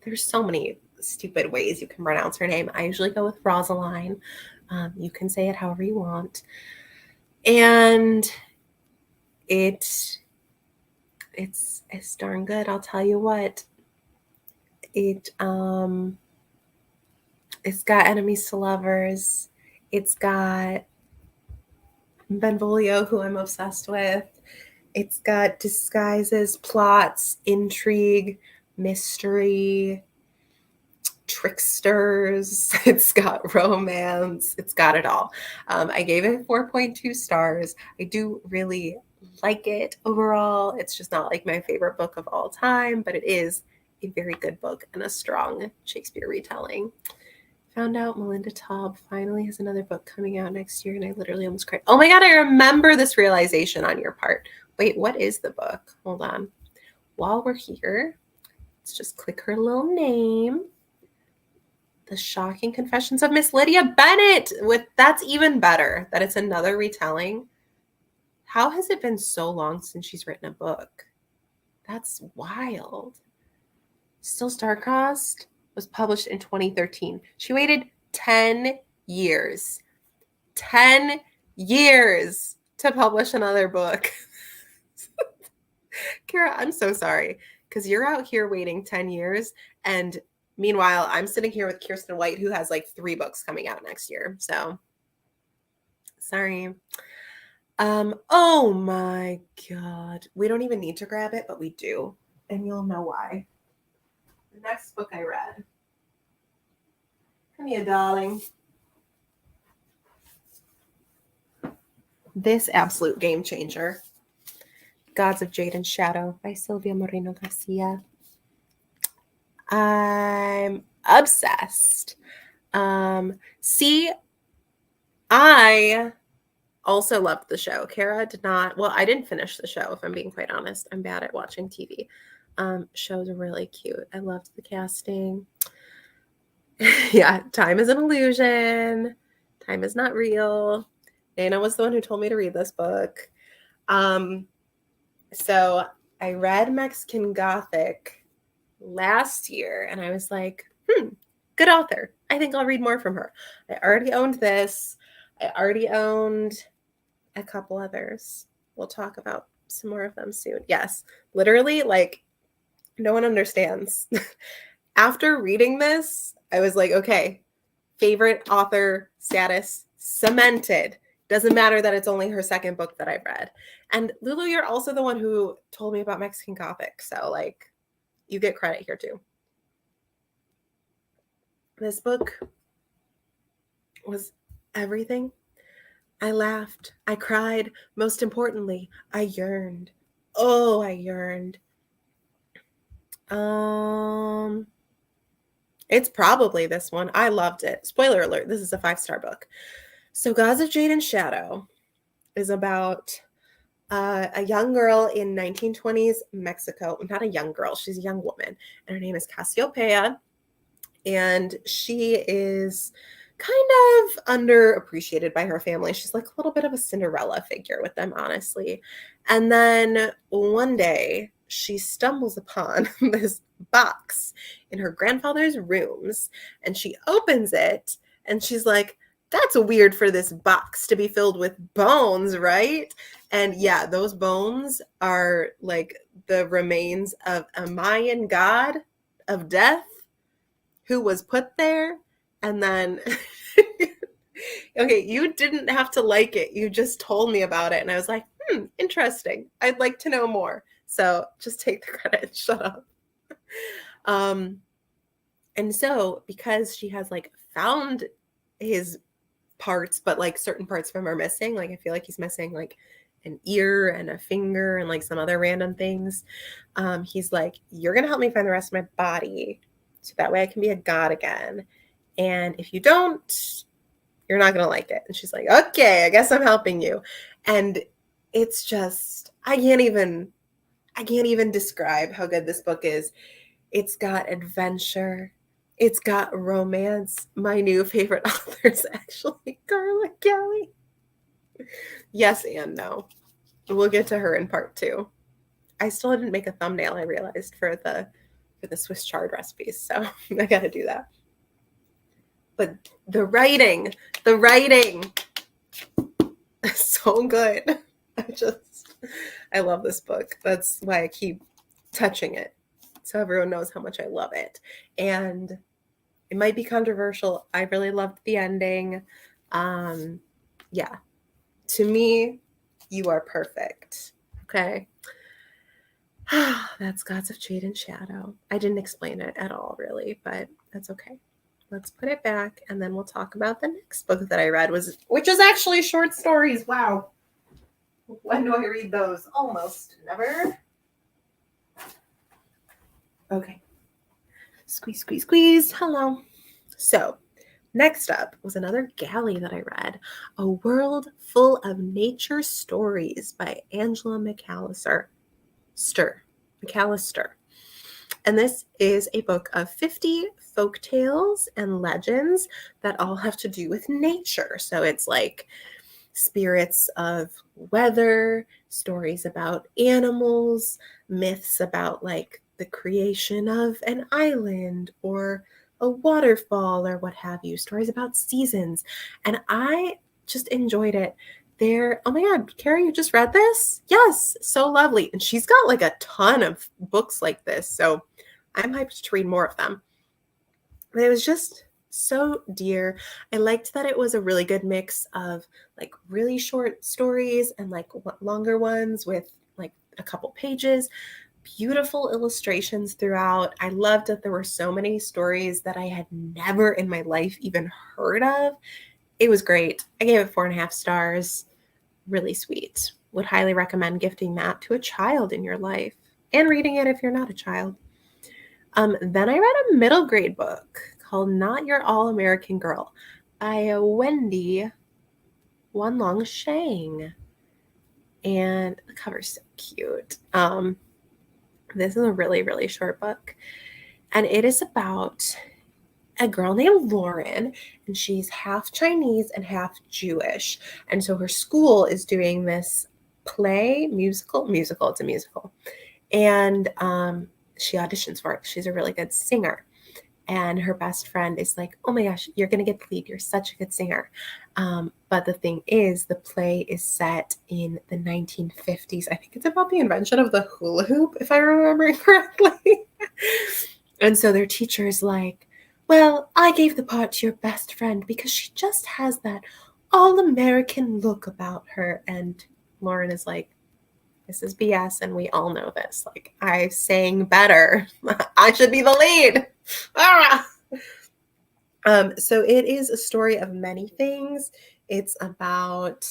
there's so many stupid ways you can pronounce her name. I usually go with Rosaline. You can say it however you want, and it's darn good. I'll tell you what. It's got enemies to lovers. It's got Benvolio, who I'm obsessed with. It's got disguises, plots, intrigue, mystery, tricksters. It's got romance. It's got it all. I gave it 4.2 stars. I do really like it overall. It's just not like my favorite book of all time, but it is a very good book and a strong Shakespeare retelling. Found out Melinda Taub finally has another book coming out next year, and I literally almost cried. Oh my God, I remember this realization on your part. Wait, what is the book? Hold on. While we're here, let's just click her little name. The Shocking Confessions of Miss Lydia Bennet. That's even better, that it's another retelling. How has it been so long since she's written a book? That's wild. Still Star-Crossed was published in 2013. She waited 10 years. 10 years to publish another book. Kara, I'm so sorry because you're out here waiting 10 years. And meanwhile, I'm sitting here with Kiersten White, who has like 3 books coming out next year. So sorry. Oh my God. We don't even need to grab it, but we do. And you'll know why. The next book I read. Come here, darling. This absolute game changer. Gods of Jade and Shadow by Silvia Moreno Garcia. I'm obsessed. See, I also loved the show. Kara did not. Well, I didn't finish the show, if I'm being quite honest. I'm bad at watching TV. Shows are really cute. I loved the casting. Yeah, time is an illusion. Time is not real. Dana was the one who told me to read this book. So I read Mexican Gothic last year, and I was like, good author. I think I'll read more from her. I already owned this. I already owned a couple others. We'll talk about some more of them soon. Yes, literally, like, no one understands. After reading this, I was like, okay, favorite author status cemented. Doesn't matter that it's only her second book that I've read. And Lulu, you're also the one who told me about Mexican Gothic. So, like, you get credit here too. This book was everything. I laughed. I cried. Most importantly, I yearned. Oh, I yearned. It's probably this one. I loved it. Spoiler alert, this is a 5-star book. So Gods of Jade and Shadow is about a young girl in 1920s Mexico. Not a young girl, she's a young woman. And her name is Cassiopeia. And she is kind of underappreciated by her family. She's like a little bit of a Cinderella figure with them, honestly. And then one day she stumbles upon this box in her grandfather's rooms, and she opens it and she's like, that's weird for this box to be filled with bones, right? And yeah, those bones are like the remains of a Mayan god of death who was put there. And then okay, you didn't have to like it. You just told me about it. And I was like, interesting. I'd like to know more. So just take the credit and shut up. And so because she has like found his parts, but like certain parts from him are missing, like I feel like he's missing like an ear and a finger and like some other random things. He's like, you're going to help me find the rest of my body so that way I can be a god again. And if you don't, you're not going to like it. And she's like, okay, I guess I'm helping you. And it's just, I can't even describe how good this book is. It's got adventure. It's got romance. My new favorite author is actually Carla Kelly. Yes and no. We'll get to her in part 2. I still didn't make a thumbnail, I realized, for the Swiss chard recipes. So I got to do that. But the writing is so good. I love this book. That's why I keep touching it, so everyone knows how much I love it. And it might be controversial. I really loved the ending. Yeah. To me, you are perfect. Okay. That's Gods of Jade and Shadow. I didn't explain it at all, really, but that's okay. Let's put it back, and then we'll talk about the next book that I read, which is actually short stories. Wow. When do I read those? Almost never. Okay. Squeeze, squeeze, squeeze. Hello. So, next up was another galley that I read, A World Full of Nature Stories by Angela McAllister. And this is a book of 50 folk tales and legends that all have to do with nature. So it's like spirits of weather, stories about animals, myths about like the creation of an island or a waterfall or what have you, stories about seasons. And I just enjoyed it. There, oh my God, Carrie, you just read this? Yes, so lovely. And she's got like a ton of books like this. So I'm hyped to read more of them. But it was just so dear. I liked that it was a really good mix of like really short stories and like longer ones with like a couple pages, beautiful illustrations throughout. I loved that there were so many stories that I had never in my life even heard of. It was great. I gave it 4.5 stars. Really sweet. Would highly recommend gifting that to a child in your life and reading it if you're not a child. Then I read a middle grade book called Not Your All-American Girl by Wendy Wanlong Shang. And the cover's so cute. This is a really, really short book. And it is about a girl named Lauren, and she's half Chinese and half Jewish. And so her school is doing this musical, it's a musical. And she auditions for it. She's a really good singer. And her best friend is like, oh my gosh, you're going to get the lead. You're such a good singer. But the thing is, the play is set in the 1950s. I think it's about the invention of the hula hoop, if I remember correctly. And so their teacher is like, well, I gave the part to your best friend because she just has that all-American look about her. And Lauren is like, this is BS, and we all know this. Like, I sang better. I should be the lead. So it is a story of many things. It's about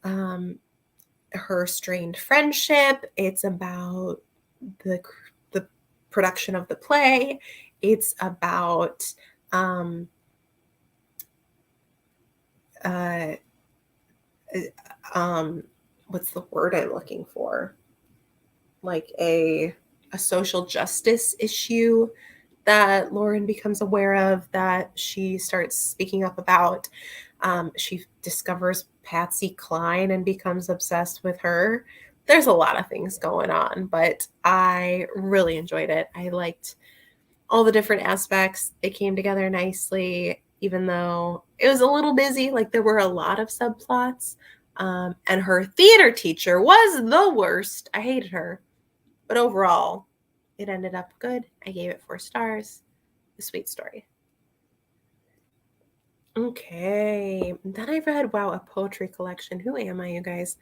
her strained friendship. It's about the production of the play. It's about what's the word I'm looking for? Like a social justice issue that Lauren becomes aware of, that she starts speaking up about. She discovers Patsy Cline and becomes obsessed with her. There's a lot of things going on, but I really enjoyed it. I liked all the different aspects. It came together nicely, even though it was a little busy. Like, there were a lot of subplots. And her theater teacher was the worst. I hated her. But overall, it ended up good. I gave it 4 stars. A sweet story. Okay. Then I read, wow, a poetry collection. Who am I, you guys?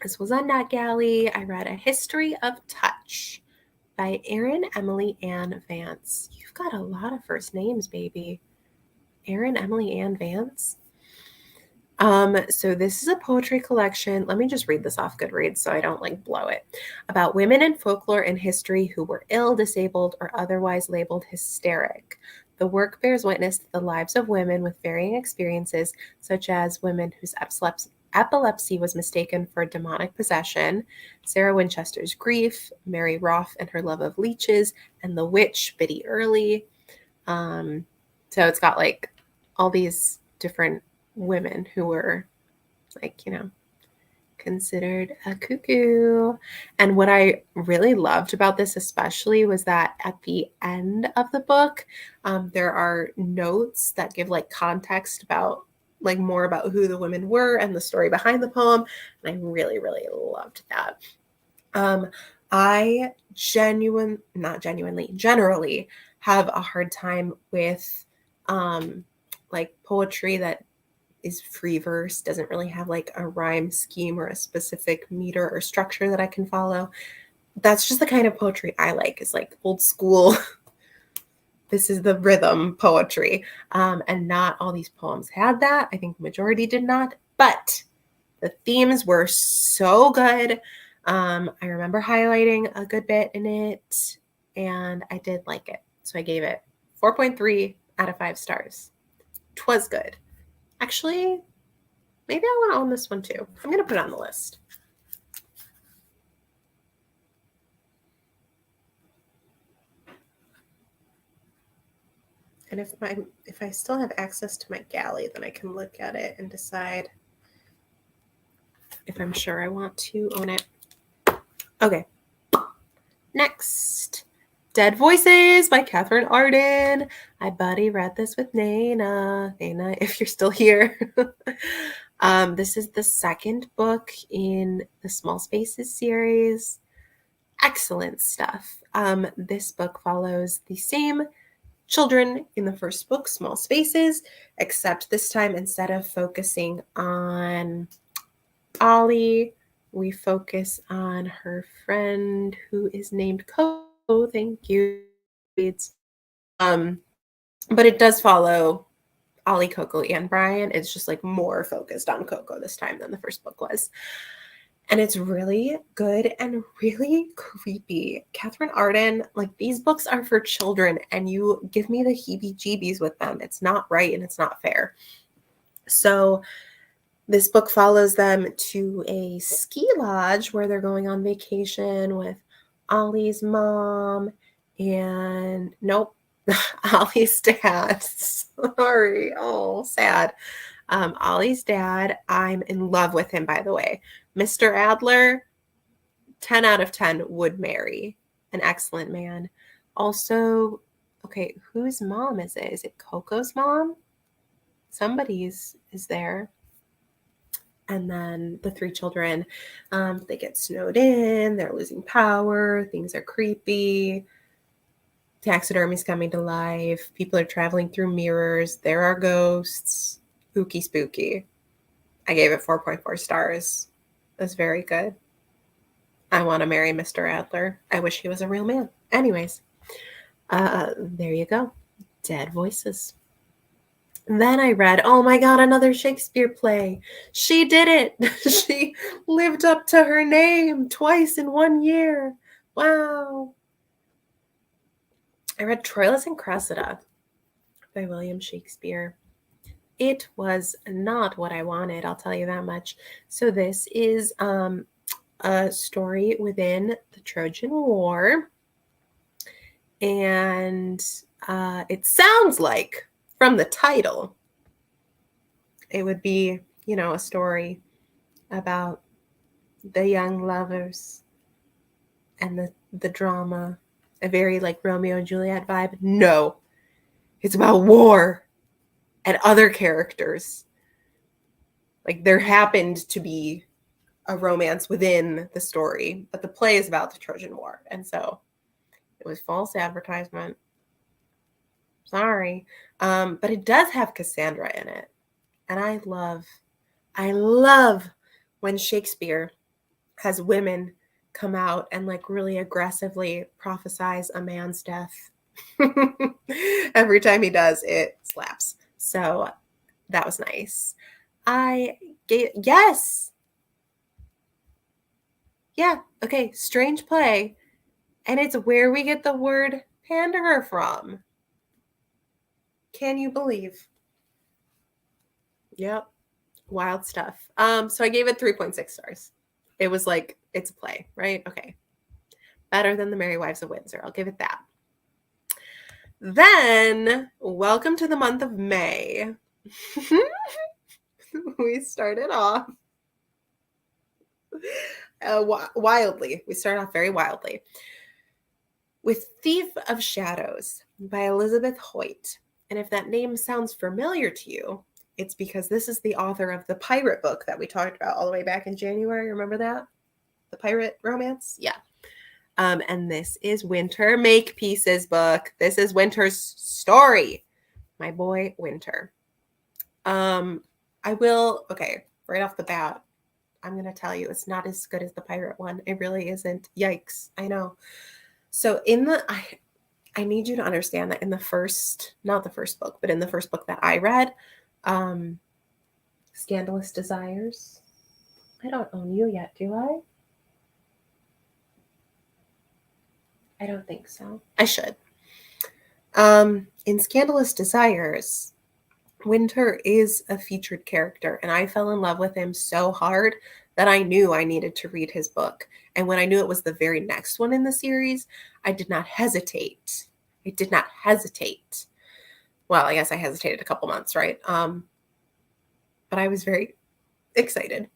This was on NetGalley. I read A History of Touch by Erin Emily Ann Vance. You've got a lot of first names, baby. Erin Emily Ann Vance. So this is a poetry collection. Let me just read this off Goodreads so I don't like blow it. About women in folklore and history who were ill, disabled, or otherwise labeled hysteric. The work bears witness to the lives of women with varying experiences, such as women whose epilepsy was mistaken for demonic possession, Sarah Winchester's grief, Mary Roth and her love of leeches, and the witch Biddy Early. So it's got like all these different women who were like, considered a cuckoo. And what I really loved about this especially was that at the end of the book, there are notes that give like context about like more about who the women were and the story behind the poem. And I really, really loved that. I generally have a hard time with like poetry that is free verse, doesn't really have like a rhyme scheme or a specific meter or structure that I can follow. That's just the kind of poetry I like, is like old school. This is the rhythm poetry. And not all these poems had that. I think the majority did not, but the themes were so good. I remember highlighting a good bit in it, and I did like it. So I gave it 4.3 out of 5 stars. 'Twas good. Actually, maybe I want to own this one too. I'm going to put it on the list. And if I still have access to my galley, then I can look at it and decide if I'm sure I want to own it. Okay. Next, Dead Voices by Catherine Arden. I buddy read this with Nana. Nana, if you're still here. This is the second book in the Small Spaces series. Excellent stuff. This book follows the same children in the first book, Small Spaces, except this time instead of focusing on Ollie, we focus on her friend who is named Coco. Thank you. But it does follow Ollie, Coco, and Brian. It's just like more focused on Coco this time than the first book was. And it's really good and really creepy. Catherine Arden, like these books are for children and you give me the heebie-jeebies with them. It's not right and it's not fair. So this book follows them to a ski lodge where they're going on vacation with Ollie's mom and Ollie's dad. Sorry. Oh, sad. Ollie's dad, I'm in love with him, by the way. Mr. Adler, 10 out of 10 would marry. An excellent man. Also, okay, whose mom is it? Is it Coco's mom? Somebody's is there. And then the three children, they get snowed in. They're losing power. Things are creepy. Taxidermy's coming to life. People are traveling through mirrors. There are ghosts. Spooky, spooky. I gave it 4.4 stars. It was very good. I want to marry Mr. Adler. I wish he was a real man. Anyways, there you go. Dead Voices. Then I read, oh my God, another Shakespeare play. She did it. She lived up to her name twice in 1 year. Wow. I read Troilus and Cressida by William Shakespeare. It was not what I wanted, I'll tell you that much. So this is a story within the Trojan War. And it sounds like, from the title, it would be, a story about the young lovers and the drama, a very like Romeo and Juliet vibe. No, it's about war and other characters. Like there happened to be a romance within the story, but the play is about the Trojan War. And so it was false advertisement. Sorry. But it does have Cassandra in it. And I love when Shakespeare has women come out and like really aggressively prophesize a man's death. Every time he does, it slaps. So that was nice. Yes. Yeah. Okay. Strange play. And it's where we get the word panderer from. Can you believe? Yep. Wild stuff. So I gave it 3.6 stars. It was like, it's a play, right? Okay. Better than The Merry Wives of Windsor. I'll give it that. Then, welcome to the month of May. We started off wildly. We started off very wildly with Thief of Shadows by Elizabeth Hoyt. And if that name sounds familiar to you, it's because this is the author of the pirate book that we talked about all the way back in January. Remember that? The pirate romance? Yeah. And this is Winter Makepeace's book. This is Winter's story. My boy, Winter. Okay, right off the bat, I'm going to tell you, it's not as good as the pirate one. It really isn't. Yikes. I know. So I need you to understand that in not the first book, but in the first book that I read, Scandalous Desires. I don't own you yet, do I? I don't think so. I should. In Scandalous Desires, Winter is a featured character, and I fell in love with him so hard that I knew I needed to read his book. And when I knew it was the very next one in the series, I did not hesitate. Well, I guess I hesitated a couple months, right? But I was very excited.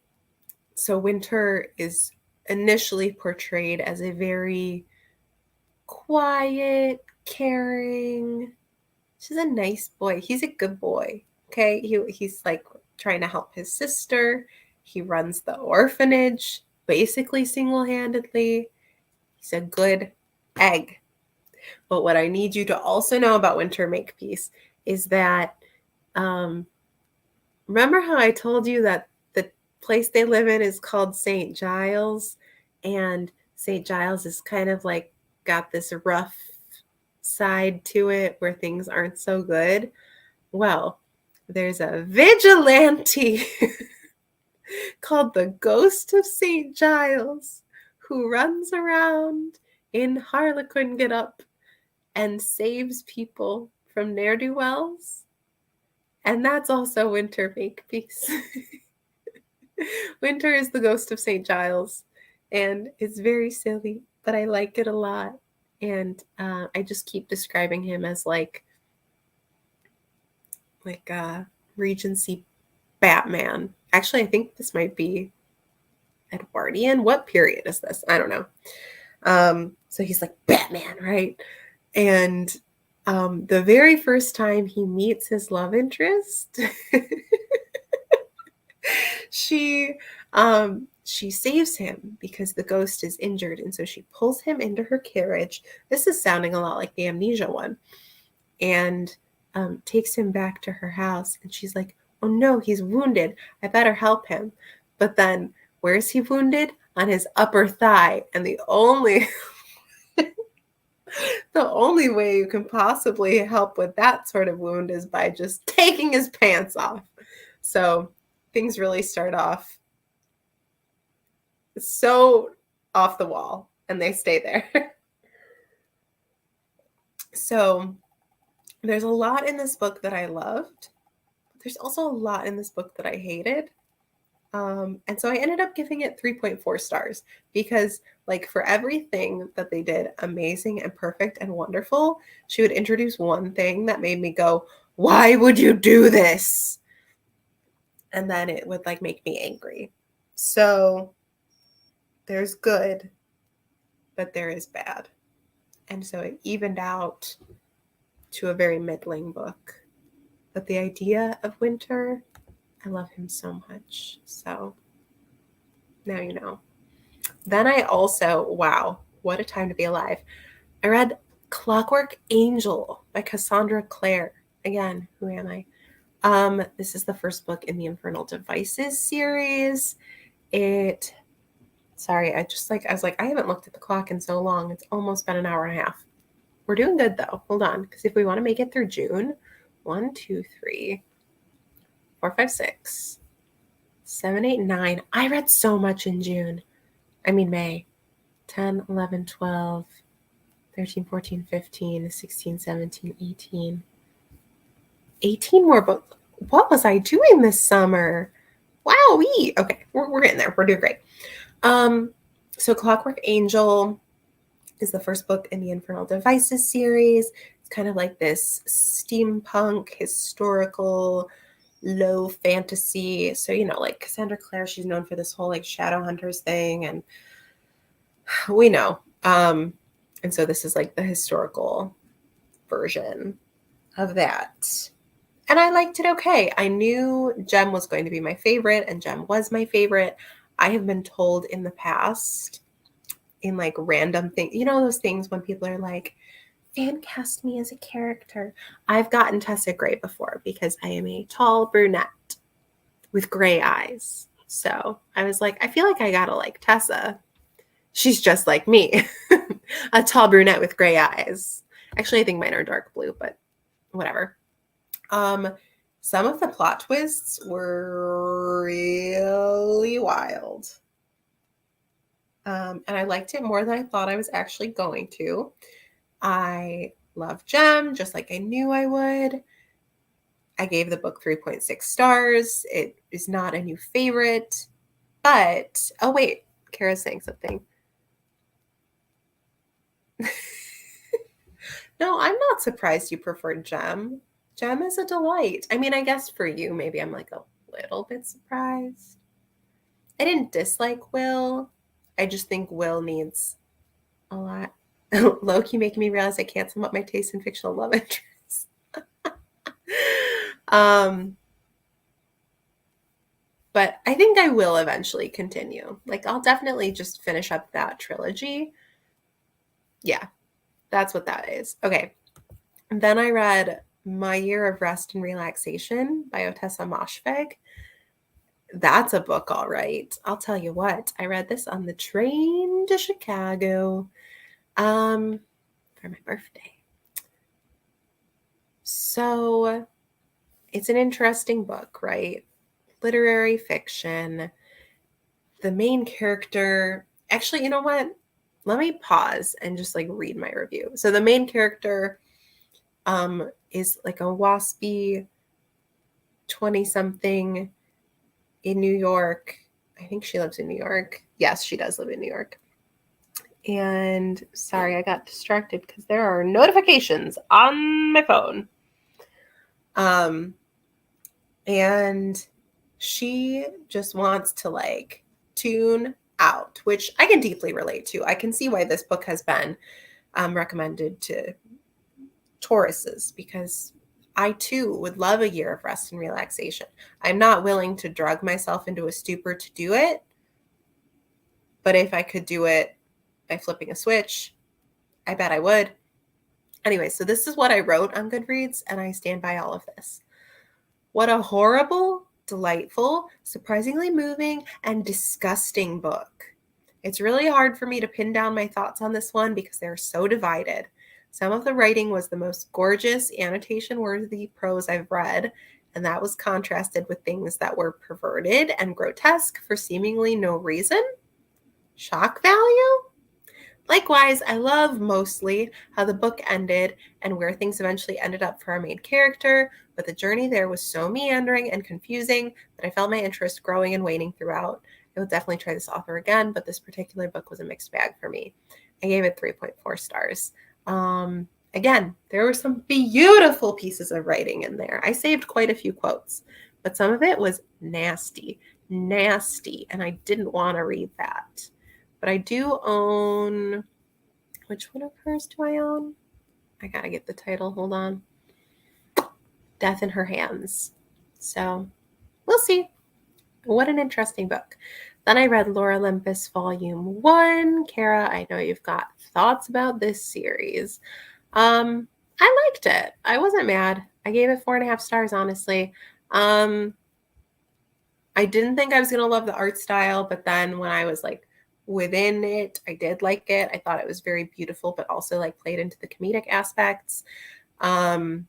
So Winter is initially portrayed as a very quiet, caring. She's a nice boy. He's a good boy. Okay. He's like trying to help his sister. He runs the orphanage basically single-handedly. He's a good egg. But what I need you to also know about Winter Makepeace is that, remember how I told you that the place they live in is called St. Giles? And St. Giles is kind of like got this rough side to it where things aren't so good. Well, there's a vigilante called the Ghost of St. Giles who runs around in Harlequin getup and saves people from ne'er-do-wells. And that's also Winter Makepeace. Winter is the Ghost of St. Giles, and it's very silly, but I like it a lot. And I just keep describing him as like Regency Batman. Actually, I think this might be Edwardian. What period is this? I don't know. So he's like Batman, right? And the very first time he meets his love interest, she saves him because the ghost is injured, and so she pulls him into her carriage. This is sounding a lot like the Amnesia one, and takes him back to her house. And she's like, "Oh no, he's wounded. I better help him." But then, where is he wounded? On his upper thigh, and the only way you can possibly help with that sort of wound is by just taking his pants off. So things really start off so off the wall, and they stay there. So there's a lot in this book that I loved. There's also a lot in this book that I hated. And so I ended up giving it 3.4 stars because, like, for everything that they did amazing and perfect and wonderful, she would introduce one thing that made me go, "Why would you do this?" And then it would like make me angry. So there's good, but there is bad. And so it evened out to a very middling book. But the idea of Winter, I love him so much. So now you know. Then I also, wow, what a time to be alive. I read Clockwork Angel by Cassandra Clare. Again, who am I? This is the first book in the Infernal Devices series. I was like, I haven't looked at the clock in so long. It's almost been an hour and a half. We're doing good though. Hold on. Because if we want to make it through June, 1, 2, 3, 4, 5, 6, 7, 8, 9. I read so much in June. I mean, May. 10, 11, 12, 13, 14, 15, 16, 17, 18. 18 more books. What was I doing this summer? Wowee. Okay, we're getting there. We're doing great. So Clockwork Angel is the first book in the Infernal Devices series. It's kind of like this steampunk, historical, low fantasy. So, like Cassandra Clare, she's known for this whole like Shadowhunters thing, and we know. And so this is like the historical version of that. And I liked it okay. I knew Gem was going to be my favorite, and Gem was my favorite. I have been told in the past, in like random things, those things when people are like, fan cast me as a character. I've gotten Tessa Gray before because I am a tall brunette with gray eyes. So I was like, I feel like I gotta like Tessa. She's just like me, a tall brunette with gray eyes. Actually, I think mine are dark blue, but whatever. Some of the plot twists were really wild. And I liked it more than I thought I was actually going to. I love Gem, just like I knew I would. I gave the book 3.6 stars. It is not a new favorite, but, oh wait, Kara's saying something. No, I'm not surprised you preferred Gem. Gem is a delight. I mean, I guess for you, maybe I'm like a little bit surprised. I didn't dislike Will. I just think Will needs a lot Low-key making me realize I can't sum up my taste in fictional love interests. But I think I will eventually continue. Like, I'll definitely just finish up that trilogy. Yeah, that's what that is. Okay. And then I read My Year of Rest and Relaxation by Otessa Moshfegh. That's a book, all right. I'll tell you what. I read this on the train to Chicago for my birthday. So it's an interesting book, right? Literary fiction. The main character, actually, you know what? Let me pause and just like read my review. So the main character is like a waspy 20-something in New York. I think she lives in New York. Yes, she does live in New York. And sorry, I got distracted because there are notifications on my phone. And she just wants to like tune out, which I can deeply relate to. I can see why this book has been recommended to tourists, because I too would love a year of rest and relaxation. I'm not willing to drug myself into a stupor to do it, but if I could do it by flipping a switch, I bet I would. Anyway, so this is what I wrote on Goodreads, and I stand by all of this. What a horrible, delightful, surprisingly moving, and disgusting book. It's really hard for me to pin down my thoughts on this one because they're so divided. Some of the writing was the most gorgeous, annotation-worthy prose I've read, and that was contrasted with things that were perverted and grotesque for seemingly no reason. Shock value? Likewise, I love mostly how the book ended and where things eventually ended up for our main character, but the journey there was so meandering and confusing that I felt my interest growing and waning throughout. I will definitely try this author again, but this particular book was a mixed bag for me. I gave it 3.4 stars. Again, there were some beautiful pieces of writing in there. I saved quite a few quotes, but some of it was nasty, and I didn't want to read that. But I do own, which one of hers do I own? I gotta get the title, hold on. Death in Her Hands. So we'll see. What an interesting book. Then I read Lore Olympus Volume 1. Kara, I know you've got thoughts about this series. I liked it. I wasn't mad. I gave it 4.5 stars, honestly. I didn't think I was going to love the art style, but then when I was like within it, I did like it. I thought it was very beautiful, but also like played into the comedic aspects. I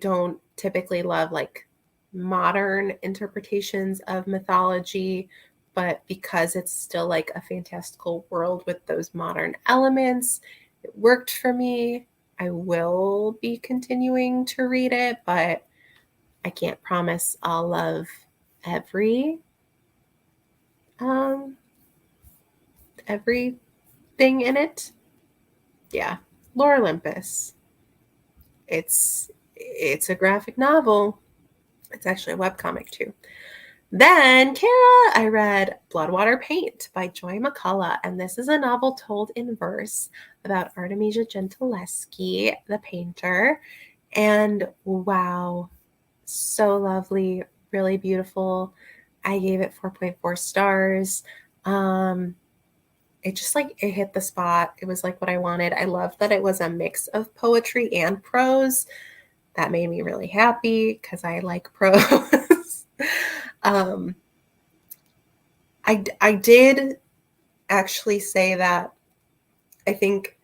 don't typically love like modern interpretations of mythology, but because it's still like a fantastical world with those modern elements, it worked for me. I will be continuing to read it, but I can't promise I'll love everything in it. Yeah, Lore Olympus. It's a graphic novel. It's actually a webcomic too. Then, Kara, I read Bloodwater Paint by Joy McCullough, and this is a novel told in verse about Artemisia Gentileschi, the painter. And wow, so lovely, really beautiful. I gave it 4.4 stars. It just like, it hit the spot. It was like what I wanted. I loved that it was a mix of poetry and prose. That made me really happy because I like prose. I did actually say that I think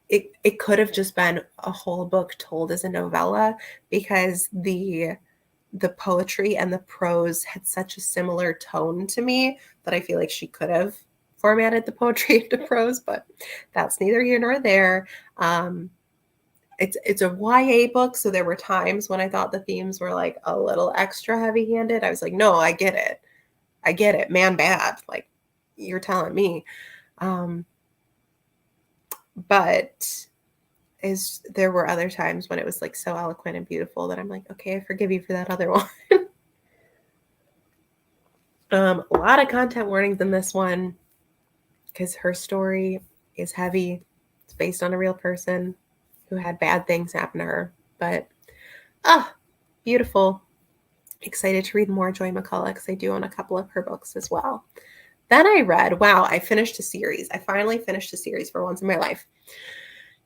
it could have just been a whole book told as a novella, because the poetry and the prose had such a similar tone to me that I feel like she could have formatted the poetry into prose, but that's neither here nor there. It's a YA book, so there were times when I thought the themes were like a little extra heavy-handed. I was like, no, I get it, man bad, like you're telling me. But there were other times when it was like so eloquent and beautiful that I'm like, okay, I forgive you for that other one. A lot of content warnings in this one because her story is heavy. It's based on a real person who had bad things happen to her. But, beautiful. Excited to read more Joy McCullough because I do own a couple of her books as well. Then I read, wow, I finished a series. I finally finished a series for once in my life.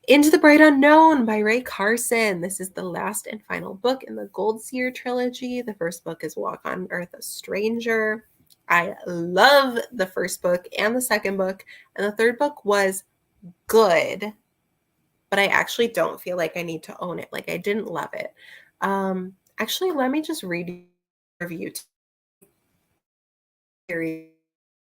Into the Bright Unknown by Rae Carson. This is the last and final book in the Gold Seer trilogy. The first book is Walk on Earth, a Stranger. I love the first book and the second book, and the third book was good, but I actually don't feel like I need to own it. Like, I didn't love it. Actually, let me just read a review.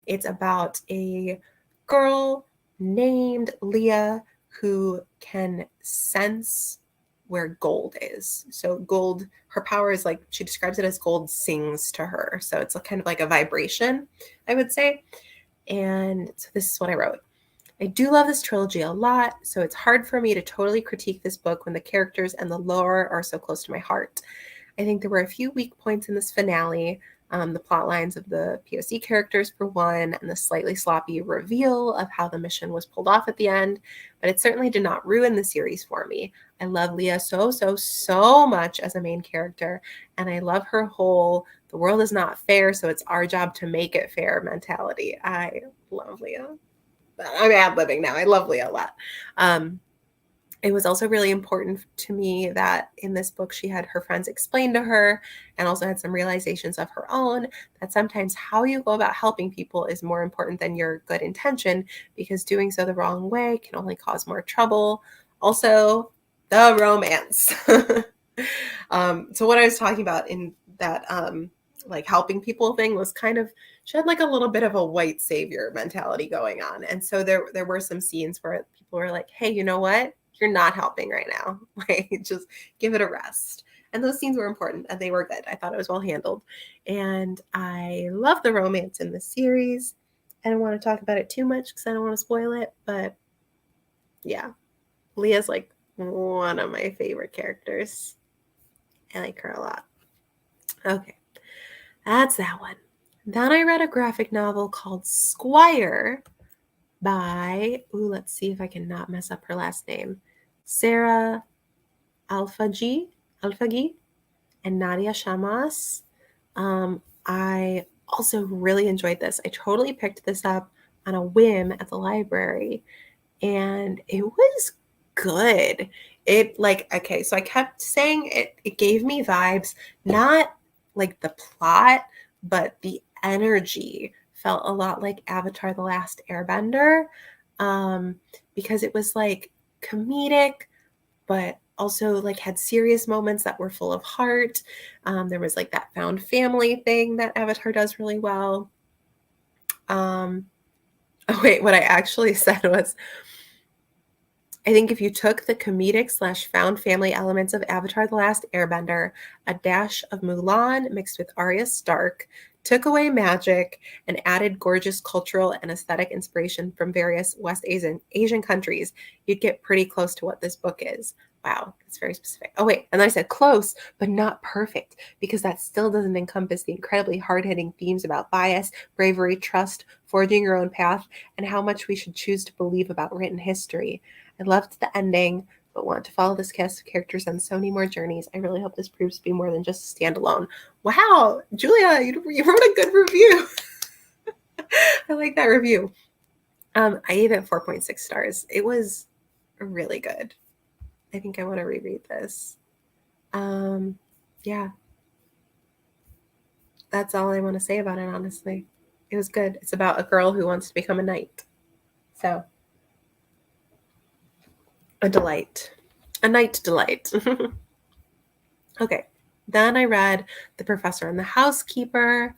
It's about a girl named Leah who can sense where gold is. So gold, her power is like, she describes it as gold sings to her. So it's kind of like a vibration, I would say. And so this is what I wrote. I do love this trilogy a lot, so it's hard for me to totally critique this book when the characters and the lore are so close to my heart. I think there were a few weak points in this finale. The plot lines of the POC characters, for one, and the slightly sloppy reveal of how the mission was pulled off at the end, but it certainly did not ruin the series for me. I love Leah so much as a main character, and I love her whole the world is not fair, so it's our job to make it fair mentality. I love Leah. I'm ad-libbing now. I love Leah a lot. It was also really important to me that in this book, she had her friends explain to her and also had some realizations of her own that sometimes how you go about helping people is more important than your good intention, because doing so the wrong way can only cause more trouble. Also, the romance. So what I was talking about in that like helping people thing was kind of, she had like a little bit of a white savior mentality going on. And so there were some scenes where people were like, hey, you know what? You're not helping right now. Like, just give it a rest. And those scenes were important and they were good. I thought it was well handled. And I love the romance in the series. I don't want to talk about it too much because I don't want to spoil it. But yeah, Leah's like one of my favorite characters. I like her a lot. Okay, that's that one. Then I read a graphic novel called Squire by, let's see if I can not mess up her last name, Sarah Alfagi and Nadia Shamas. I also really enjoyed this. I totally picked this up on a whim at the library, and it was good. It okay, so I kept saying it gave me vibes, not like the plot, but the energy felt a lot like Avatar: The Last Airbender, because it was like comedic, but also like had serious moments that were full of heart. There was like that found family thing that Avatar does really well. What I actually said was, I think if you took the comedic / found family elements of Avatar: The Last Airbender, a dash of Mulan mixed with Arya Stark, took away magic, and added gorgeous cultural and aesthetic inspiration from various West Asian countries, you'd get pretty close to what this book is. Wow, that's very specific. Oh, wait, and then I said close, but not perfect, because that still doesn't encompass the incredibly hard-hitting themes about bias, bravery, trust, forging your own path, and how much we should choose to believe about written history. I loved the ending, but want to follow this cast of characters on so many more journeys. I really hope this proves to be more than just a standalone. Wow, Julia, you wrote a good review. I like that review. I gave it 4.6 stars. It was really good. I think I want to reread this. Yeah. That's all I want to say about it, honestly. It was good. It's about a girl who wants to become a knight. So, a delight. A night delight. Okay. Then I read The Professor and the Housekeeper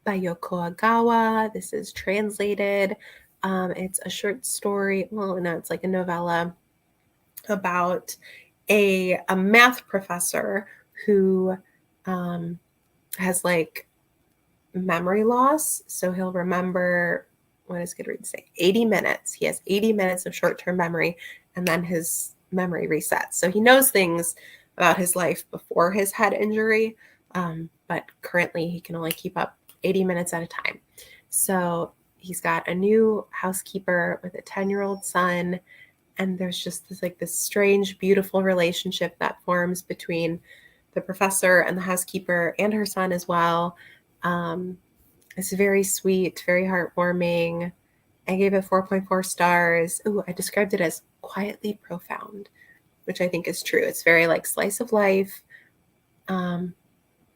by Yoko Agawa. This is translated. It's a short story. Well, no, it's like a novella about a math professor who has like memory loss. So he'll remember, what does Goodreads say? 80 minutes. He has 80 minutes of short-term memory, and then his memory resets. So he knows things about his life before his head injury, but currently he can only keep up 80 minutes at a time. So he's got a new housekeeper with a 10-year-old son, And there's just this strange, beautiful relationship that forms between the professor and the housekeeper and her son as well. It's very sweet, very heartwarming. I gave it 4.4 stars. Ooh, I described it as quietly profound, which I think is true. It's very slice of life, but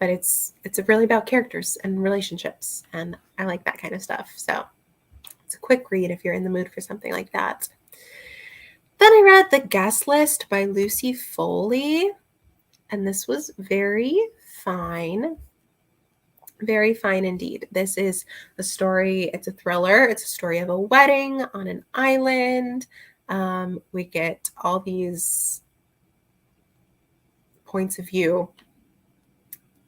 it's really about characters and relationships, and I like that kind of stuff. So it's a quick read if you're in the mood for something like that. Then I read The Guest List by Lucy Foley, and this was very fine. Very fine indeed. This is a story, it's a thriller. It's a story of a wedding on an island. We get all these points of view.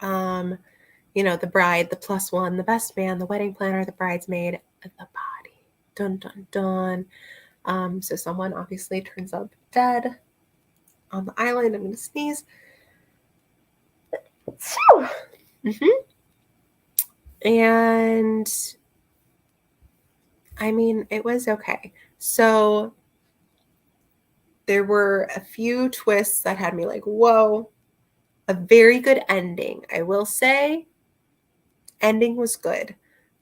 The bride, the plus one, the best man, the wedding planner, the bridesmaid, the body. Dun, dun, dun. So someone obviously turns up dead on the island. I'm going to sneeze. And I mean, it was okay. So there were a few twists that had me like, whoa, a very good ending. I will say, ending was good.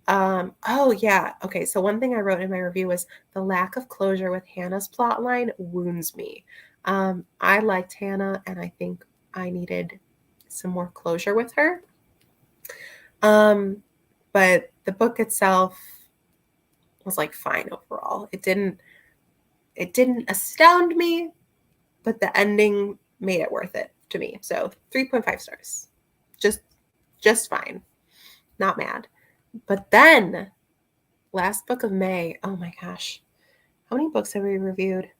Oh yeah. Okay. So one thing I wrote in my review was the lack of closure with Hannah's plotline wounds me. I liked Hannah, and I think I needed some more closure with her. But the book itself was fine overall. It didn't astound me, but the ending made it worth it to me. So 3.5 stars. Just fine. Not mad. But then last book of May, oh my gosh. How many books have we reviewed?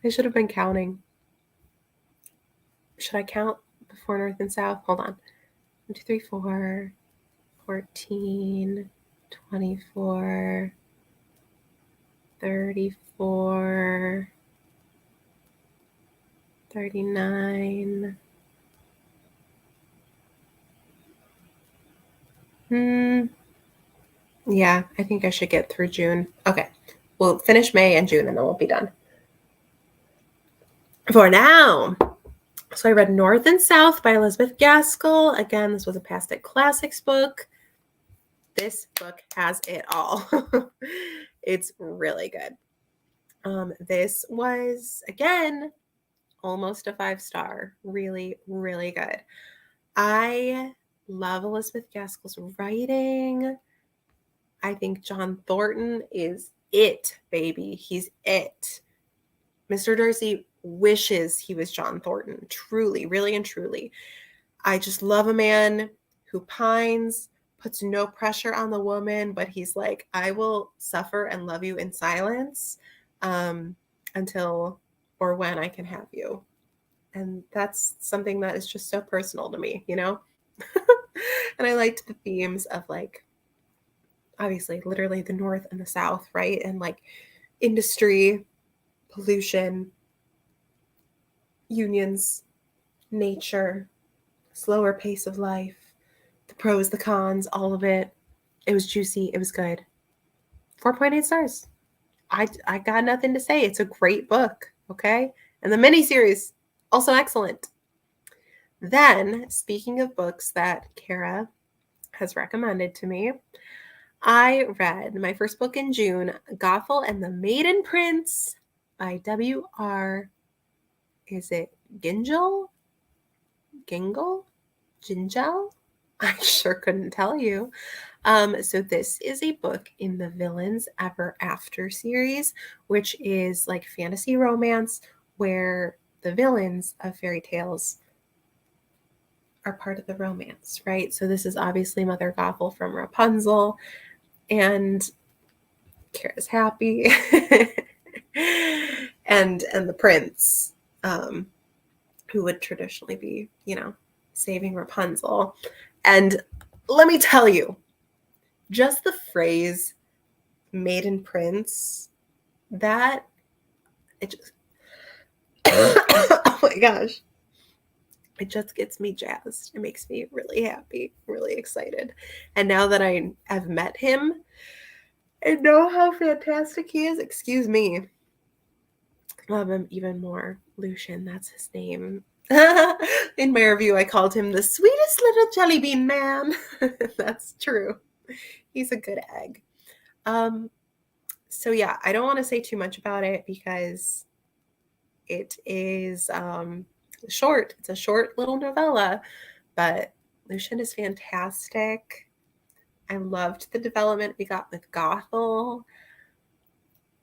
I should have been counting. Should I count before North and South? Hold on. 1, 2, 3, 4, 14, 24, 34, 39. Yeah, I think I should get through June. Okay. We'll finish May and June, and then we'll be done. For now. So I read North and South by Elizabeth Gaskell. Again, this was a Past It Classics book. This book has it all. It's really good. This was, again, almost a 5-star. Really, really good. I love Elizabeth Gaskell's writing. I think John Thornton is it, baby. He's it. Mr. Darcy wishes he was John Thornton. Truly, really and truly. I just love a man who pines, puts no pressure on the woman, but he's like, I will suffer and love you in silence until or when I can have you. And that's something that is just so personal to me, And I liked the themes of obviously literally the North and the South, right? And industry, pollution, unions, nature, slower pace of life, the pros, the cons, all of it. It was juicy. It was good. 4.8 stars. I got nothing to say. It's a great book. Okay. And the miniseries, also excellent. Then, speaking of books that Kara has recommended to me, I read my first book in June, Gothel and the Maiden Prince by W.R. Is it Gingell? Gingell? I sure couldn't tell you. So this is a book in the Villains Ever After series, which is fantasy romance where the villains of fairy tales are part of the romance, right? So this is obviously Mother Gothel from Rapunzel, and Kara's happy, and the prince, who would traditionally be, saving Rapunzel. And let me tell you, just the phrase maiden prince, that it just oh my gosh, it just gets me jazzed. It makes me really happy, really excited. And now that I have met him, and know how fantastic he is. Excuse me. Love him even more. Lucian, that's his name. In my review, I called him the sweetest little jelly bean man. That's true. He's a good egg. So yeah, I don't want to say too much about it because it is short. It's a short little novella, but Lucian is fantastic. I loved the development we got with Gothel.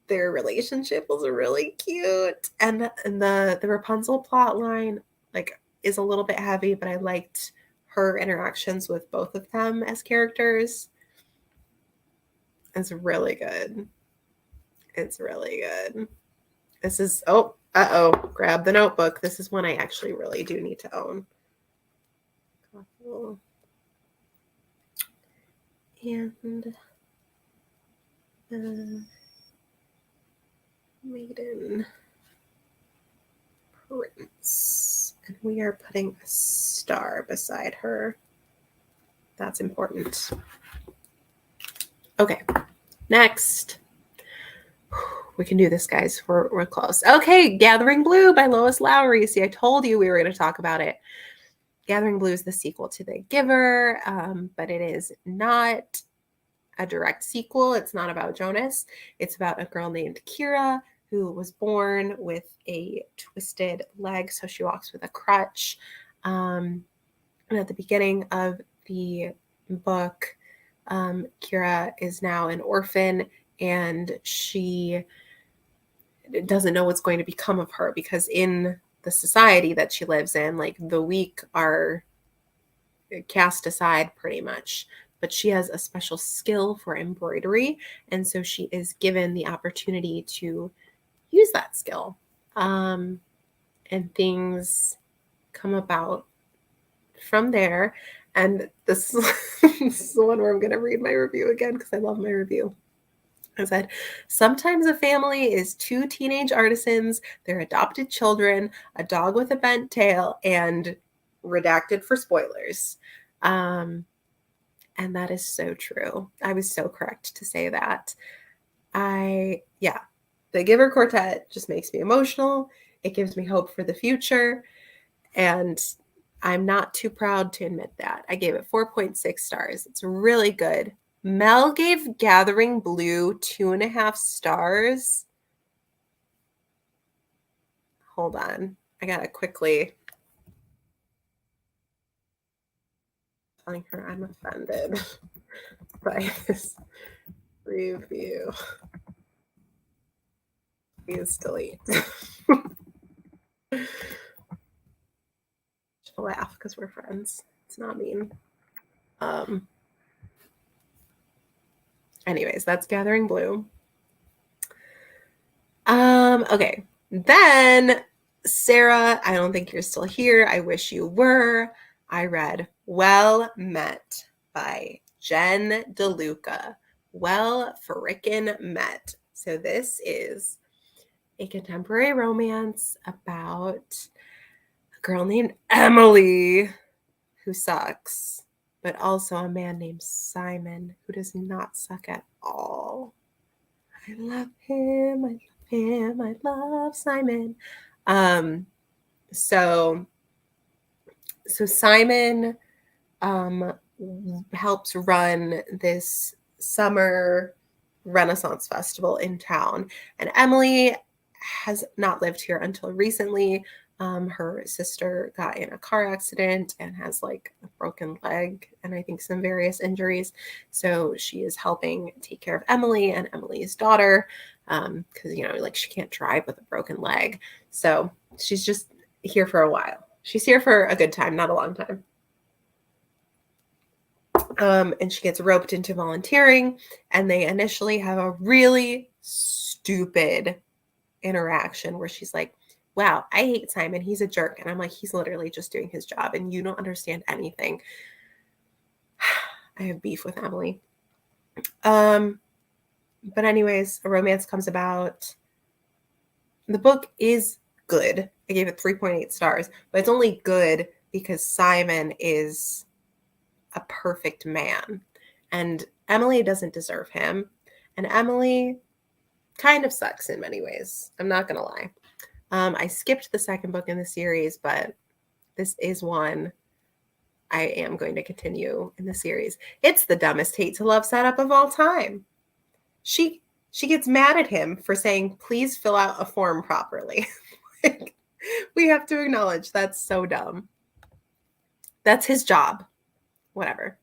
Their relationship was really cute, and the Rapunzel plot line like is a little bit heavy, but I liked her interactions with both of them as characters. It's really good. It's really good. This is grab the notebook. This is one I actually really do need to own. And Maiden Prince. And we are putting a star beside her. That's important. Okay, next. We can do this, guys. We're close. Okay, Gathering Blue by Lois Lowry. See, I told you we were going to talk about it. Gathering Blue is the sequel to The Giver, but it is not a direct sequel. It's not about Jonas. It's about a girl named Kira who was born with a twisted leg, so she walks with a crutch. And at the beginning of the book, Kira is now an orphan, and she doesn't know what's going to become of her because in the society that she lives in, like the weak are cast aside pretty much. But she has a special skill for embroidery, and so she is given the opportunity to use that skill. And things come about from there. And this is the one where I'm going to read my review again because I love my review. I said, sometimes a family is two teenage artisans, their adopted children, a dog with a bent tail, and redacted for spoilers. And that is so true. I was so correct to say that. The Giver Quartet just makes me emotional. It gives me hope for the future. And I'm not too proud to admit that. I gave it 4.6 stars. It's really good. Mel gave Gathering Blue 2.5 stars. Hold on. I gotta quickly telling her I'm offended by this review. Please delete. She'll laugh because we're friends. It's not mean. Anyways, that's Gathering Blue. Okay. Then Sarah, I don't think you're still here. I wish you were. I read Well Met by Jen DeLuca. Well frickin' met. So this is a contemporary romance about a girl named Emily who sucks, but also a man named Simon who does not suck at all. I love him. I love him. I love Simon. So Simon helps run this summer Renaissance festival in town, and Emily has not lived here until recently. Her sister got in a car accident and has like a broken leg and I think some various injuries. So she is helping take care of Emily and Emily's daughter because, like she can't drive with a broken leg. So she's just here for a while. She's here for a good time, not a long time. And she gets roped into volunteering, and they initially have a really stupid interaction where she's like, wow, I hate Simon. He's a jerk. And I'm like, he's literally just doing his job and you don't understand anything. I have beef with Emily. But anyways, a romance comes about. The book is good. I gave it 3.8 stars, but it's only good because Simon is a perfect man and Emily doesn't deserve him. And Emily kind of sucks in many ways. I'm not going to lie. I skipped the second book in the series, but this is one I am going to continue in the series. It's the dumbest hate to love setup of all time. She gets mad at him for saying, please fill out a form properly. Like, we have to acknowledge that's so dumb. That's his job. Whatever.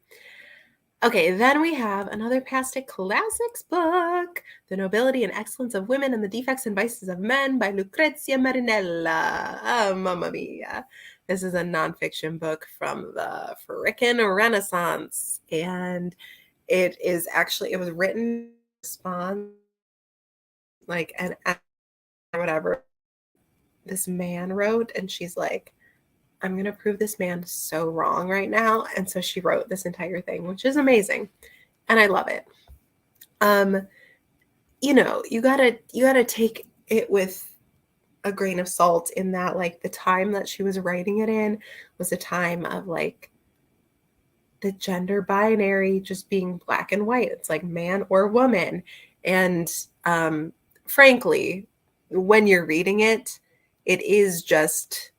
Okay, then we have another Pastic Classics book, The Nobility and Excellence of Women and the Defects and Vices of Men by Lucrezia Marinella. Oh, mamma mia. This is a nonfiction book from the frickin' Renaissance. And it was written in response, like, an whatever this man wrote. And she's like, I'm going to prove this man so wrong right now. And so she wrote this entire thing, which is amazing. And I love it. You gotta take it with a grain of salt in that, like, the time that she was writing it in was a time of, like, the gender binary just being black and white. It's like man or woman. And frankly, when you're reading it, it is just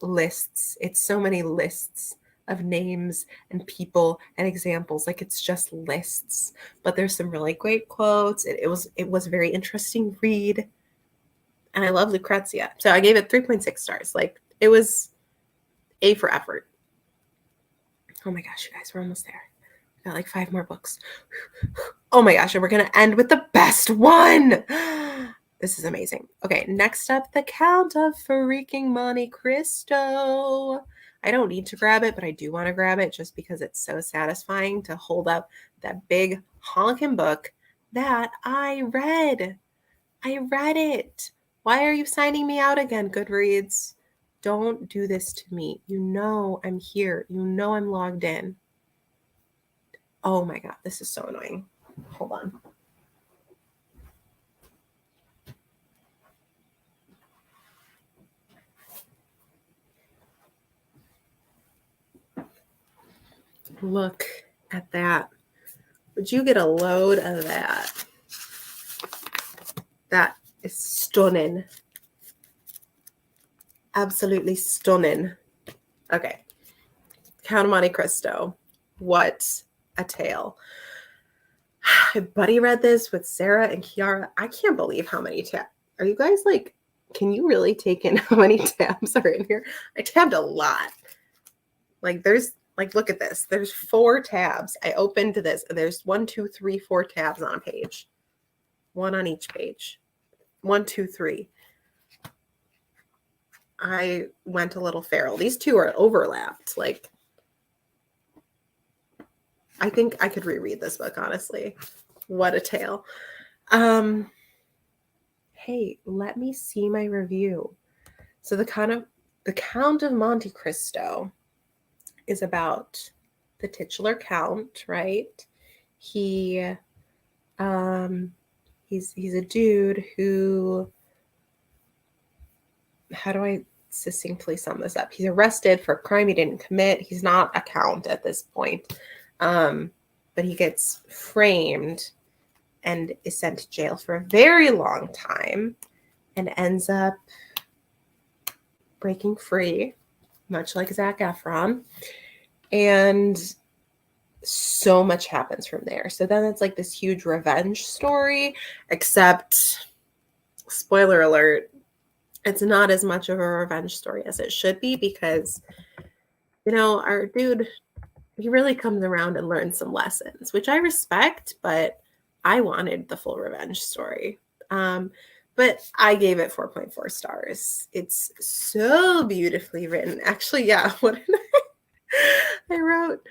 lists. It's so many lists of names and people and examples. Like, it's just lists, but there's some really great quotes. It was a very interesting read, and I love Lucrezia, so I gave it 3.6 stars. Like, it was A for effort. Oh my gosh, you guys, we're almost there. We got like 5 more books. Oh my gosh, and we're gonna end with the best one. This is amazing. Okay, next up, The Count of freaking Monte Cristo. I don't need to grab it, but I do want to grab it just because it's so satisfying to hold up that big honking book that I read. I read it. Why are you signing me out again, Goodreads? Don't do this to me. You know I'm here. You know I'm logged in. Oh my God, this is so annoying. Hold on. Look at that. Would you get a load of that? That is stunning. Absolutely stunning. Okay. Count of Monte Cristo. What a tale. Buddy read this with Sarah and Kiara. I can't believe how many tabs. Are you guys like, can you really take in how many tabs are in here? I tabbed a lot. Like, look at this. There's 4 tabs. I opened this. There's 1, 2, 3, 4 tabs on a page. 1 on each page. 1, 2, 3. I went a little feral. These 2 are overlapped. Like, I think I could reread this book, honestly. What a tale. Hey, let me see my review. So the Count of Monte Cristo is about the titular count, right? He's a dude who, how do I succinctly sum this up? He's arrested for a crime he didn't commit. He's not a count at this point. But he gets framed and is sent to jail for a very long time and ends up breaking free, much like Zac Efron. And so much happens from there. So then it's like this huge revenge story, except, spoiler alert, it's not as much of a revenge story as it should be because, our dude, he really comes around and learns some lessons, which I respect, but I wanted the full revenge story. But I gave it 4.4 stars. It's so beautifully written. Actually, yeah, what did I wrote?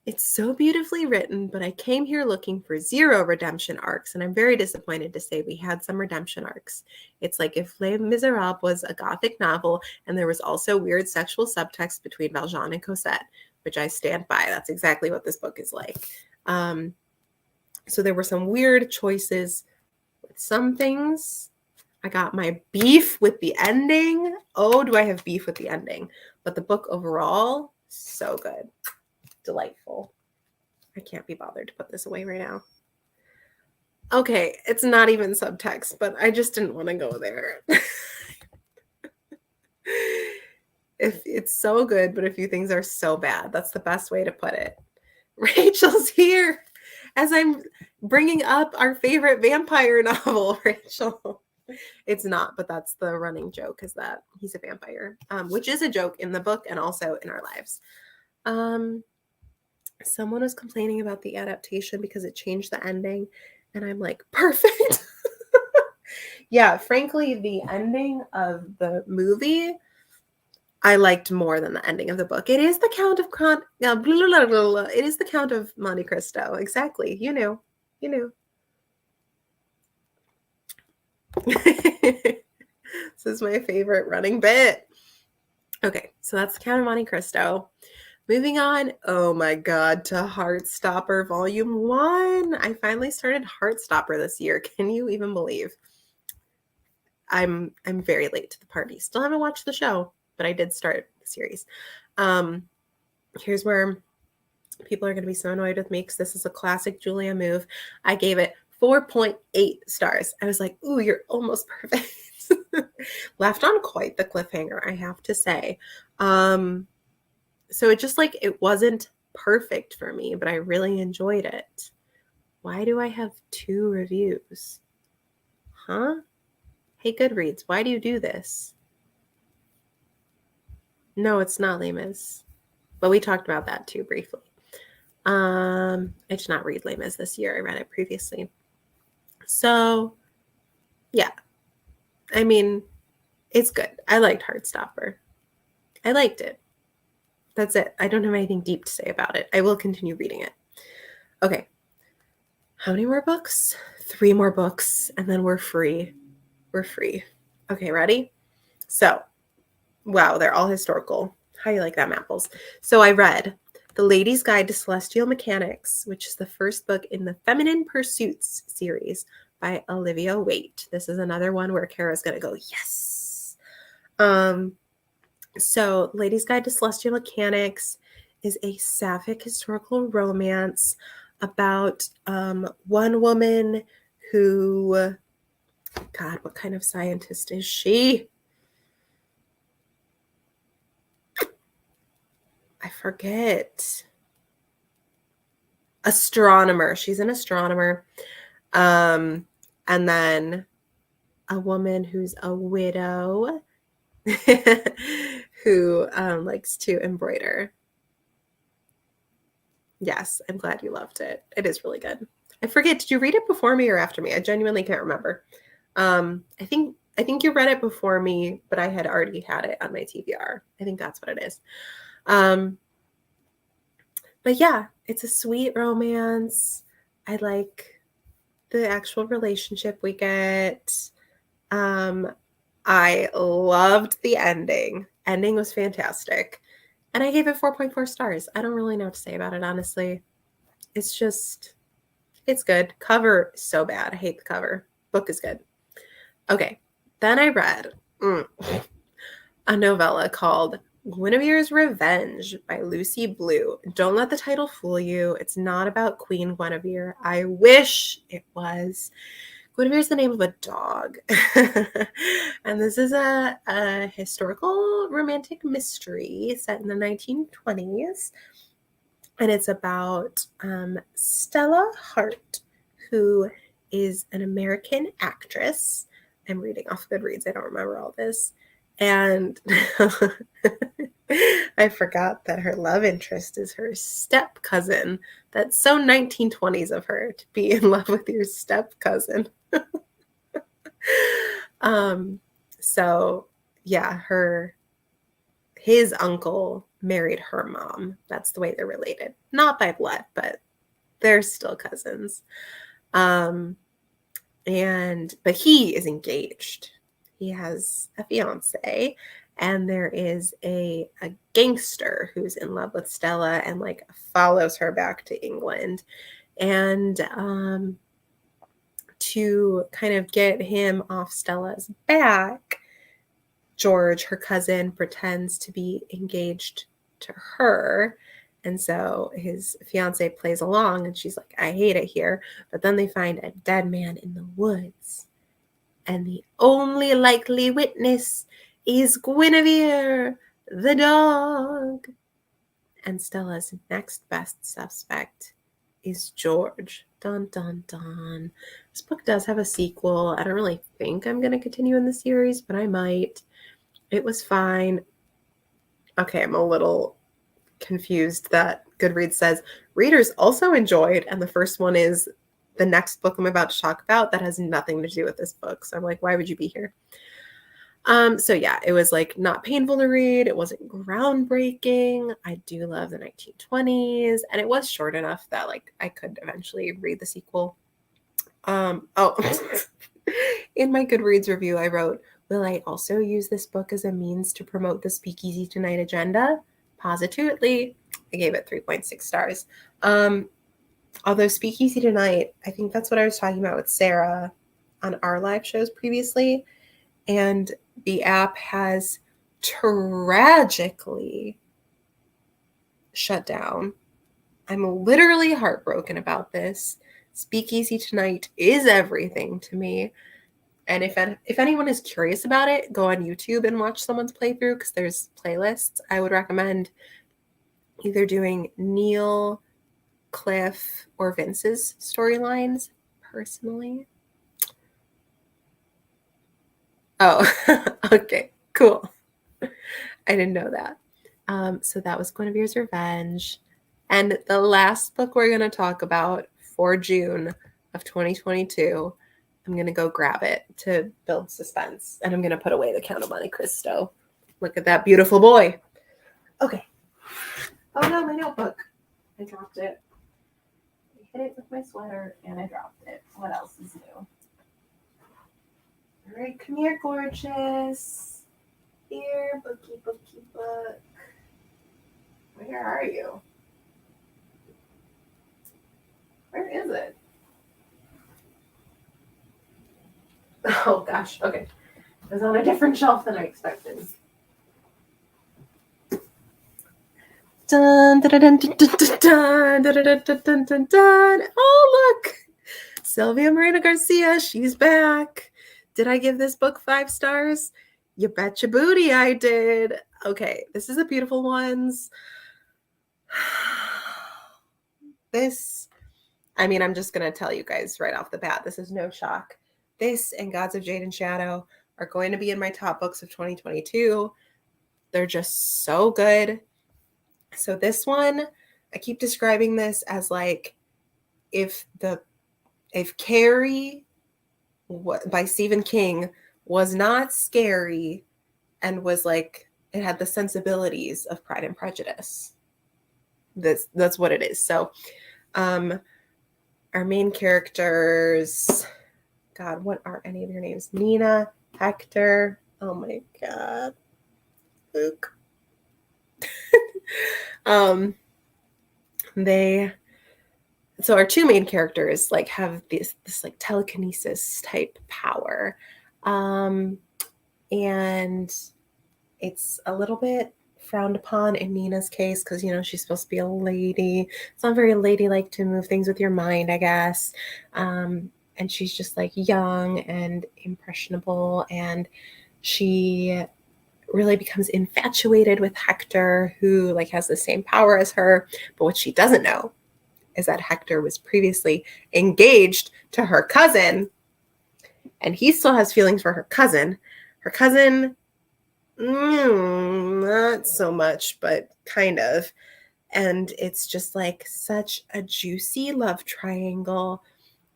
It's so beautifully written, but I came here looking for 0 redemption arcs, and I'm very disappointed to say we had some redemption arcs. It's like if Les Miserables was a gothic novel, and there was also weird sexual subtext between Valjean and Cosette, which I stand by. That's exactly what this book is like. So there were some weird choices with some things. I got my beef with the ending. Oh, do I have beef with the ending? But the book overall, so good. Delightful. I can't be bothered to put this away right now. Okay, it's not even subtext, but I just didn't want to go there. If it's so good, but a few things are so bad. That's the best way to put it. Rachel's here as I'm bringing up our favorite vampire novel, Rachel. It's not, but that's the running joke, is that he's a vampire, which is a joke in the book and also in our lives. Someone was complaining about the adaptation because it changed the ending, and I'm like, perfect. Yeah, frankly, the ending of the movie I liked more than the ending of the book. It is the Count of it is the Count of Monte Cristo. Exactly. You knew. You knew. This is my favorite running bit. Okay, so that's the Count of Monte Cristo. Moving on, oh my god, to Heartstopper Volume 1. I finally started Heartstopper this year. Can you even believe? I'm very late to the party. Still haven't watched the show, but I did start the series. Here's where people are going to be so annoyed with me because this is a classic Julia move. I gave it 4.8 stars. I was like, ooh, you're almost perfect. Left on quite the cliffhanger, I have to say. So it just like, it wasn't perfect for me, but I really enjoyed it. Why do I have 2 reviews? Huh? Hey, Goodreads, why do you do this? No, it's not Les Mis, but we talked about that too briefly. I did not read Les Mis this year. I read it previously. So, yeah. I mean, it's good. I liked Heartstopper. I liked it. That's it. I don't have anything deep to say about it. I will continue reading it. Okay. How many more books? 3 more books, and then we're free. We're free. Okay, ready? So, wow, they're all historical. How do you like that, Mapples? So I read The Lady's Guide to Celestial Mechanics, which is the first book in the Feminine Pursuits series by Olivia Waite. This is another one where Kara's going to go, yes. So Lady's Guide to Celestial Mechanics is a sapphic historical romance about one woman who, God, what kind of scientist is she? I forget. Astronomer. She's an astronomer. And then a woman who's a widow who likes to embroider. Yes, I'm glad you loved it. It is really good. I forget, did you read it before me or after me? I genuinely can't remember. I think you read it before me, but I had already had it on my TBR. I think that's what it is. But yeah, it's a sweet romance. I like the actual relationship we get. I loved the ending. Ending was fantastic. And I gave it 4.4 stars. I don't really know what to say about it, honestly. It's just, it's good. Cover, so bad. I hate the cover. Book is good. Okay. Then I read a novella called Guinevere's Revenge by Lucy Blue. Don't let the title fool you. It's not about Queen Guinevere. I wish it was. Guinevere is the name of a dog. And this is a historical romantic mystery set in the 1920s. And it's about Stella Hart, who is an American actress. I'm reading off Goodreads. I don't remember all this. And I forgot that her love interest is her step cousin. That's so 1920s of her to be in love with your step cousin. So yeah, his uncle married her mom. That's the way they're related. Not by blood, but they're still cousins. But he is engaged. He has a fiance, and there is a gangster who's in love with Stella and like follows her back to England. And to kind of get him off Stella's back, George, her cousin, pretends to be engaged to her And so his fiance plays along and she's like, I hate it here. But then they find a dead man in the woods. And the only likely witness is Guinevere, the dog. And Stella's next best suspect is George. Dun, dun, dun. This book does have a sequel. I don't really think I'm going to continue in the series, but I might. It was fine. Okay, I'm a little confused that Goodreads says readers also enjoyed, and the first one is the next book I'm about to talk about that has nothing to do with this book. So I'm like, why would you be here? So yeah, it was like not painful to read. It wasn't groundbreaking. I do love the 1920s, and it was short enough that like I could eventually read the sequel. In my Goodreads review, I wrote, will I also use this book as a means to promote the Speakeasy Tonight agenda? Positively. I gave it 3.6 stars. Although Speakeasy Tonight, I think that's what I was talking about with Sarah on our live shows previously. And the app has tragically shut down. I'm literally heartbroken about this. Speakeasy Tonight is everything to me. And if anyone is curious about it, go on YouTube and watch someone's playthrough because there's playlists. I would recommend either doing Neil, Cliff, or Vince's storylines personally. Oh, okay, cool. I didn't know that. So that was Guinevere's Revenge. And the last book we're going to talk about for June of 2022, I'm going to go grab it to build suspense. And I'm going to put away the Count of Monte Cristo. Look at that beautiful boy. Okay. Oh no, my notebook. I dropped it. I hit it with my sweater and I dropped it. What else is new? All right, come here, gorgeous. Here, bookie, bookie, book. Where are you? Where is it? Oh gosh, okay. It was on a different shelf than I expected. Dun, dun, dun, dun, dun, dun, dun, dun, dun, dun, dun. Oh, look. Sylvia Moreno Garcia, she's back. Did I give this book 5 stars? You betcha booty I did. Okay, this is a beautiful one. This, I mean, I'm just going to tell you guys right off the bat, this is no shock. This and Gods of Jade and Shadow are going to be in my top books of 2022. They're just so good. So this one, I keep describing this as like if Carrie by Stephen King was not scary and was like it had the sensibilities of Pride and Prejudice. That's what it is. So our main characters, God, what are any of your names? Nina, Hector, oh my God, Luke. So our two main characters like have this like telekinesis type power. And it's a little bit frowned upon in Nina's case because, you know, she's supposed to be a lady. It's not very ladylike to move things with your mind, I guess. And she's just like young and impressionable, and she really becomes infatuated with Hector, who like has the same power as her. But what she doesn't know is that Hector was previously engaged to her cousin, and he still has feelings for her cousin. Her cousin, not so much, but kind of. And it's just like such a juicy love triangle.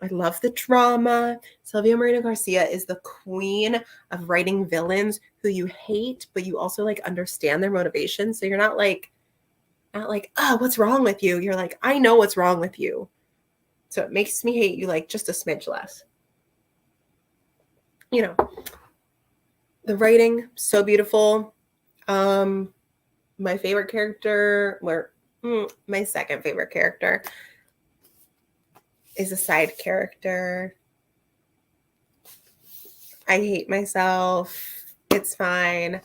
I love the drama. Sylvia Moreno Garcia is the queen of writing villains who you hate, but you also like understand their motivation. So you're not like, oh, what's wrong with you? You're like, I know what's wrong with you. So it makes me hate you like just a smidge less. You know, the writing, so beautiful. My favorite character, my second favorite character is a side character. I hate myself. It's fine.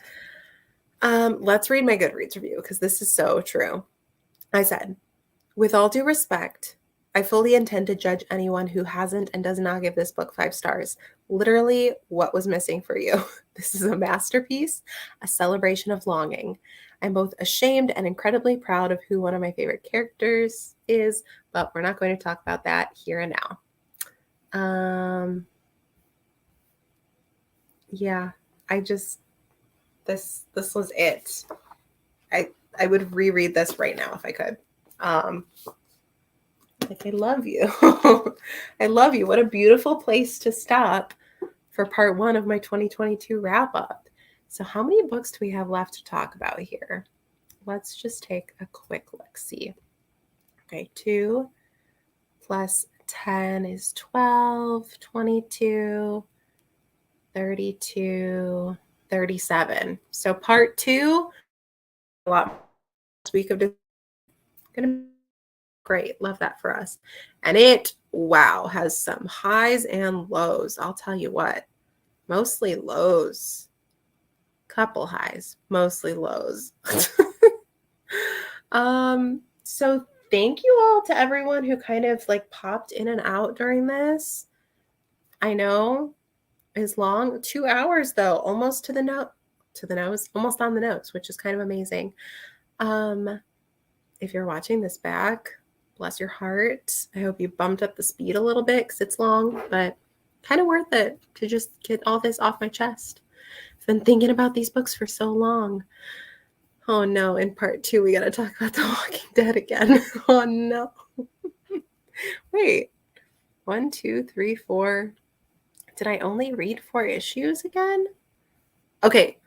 Let's read my Goodreads review because this is so true. I said, with all due respect, I fully intend to judge anyone who hasn't and does not give this book 5 stars. Literally, what was missing for you? This is a masterpiece, a celebration of longing. I'm both ashamed and incredibly proud of who one of my favorite characters is, but we're not going to talk about that here and now. Yeah, this was it. I would reread this right now if I could. Like, I love you. I love you. What a beautiful place to stop for part 1 of my 2022 wrap up. So how many books do we have left to talk about here? Let's just take a quick look. See. Okay, 2 plus 10 is 12, 22, 32, 37. So part 2, a lot week of gonna be great. Love that for us. And it, wow, has some highs and lows. I'll tell you what, mostly lows. Couple highs, mostly lows. So thank you all to everyone who kind of like popped in and out during this. I know it's long, 2 hours though, almost to the nose, almost on the nose, which is kind of amazing. If you're watching this back, bless your heart. I hope you bumped up the speed a little bit because it's long, but kind of worth it to just get all this off my chest. I've been thinking about these books for so long. Oh no, in part 2, we got to talk about The Walking Dead again. Oh no. Wait, 1, 2, 3, 4. Did I only read 4 issues again? Okay,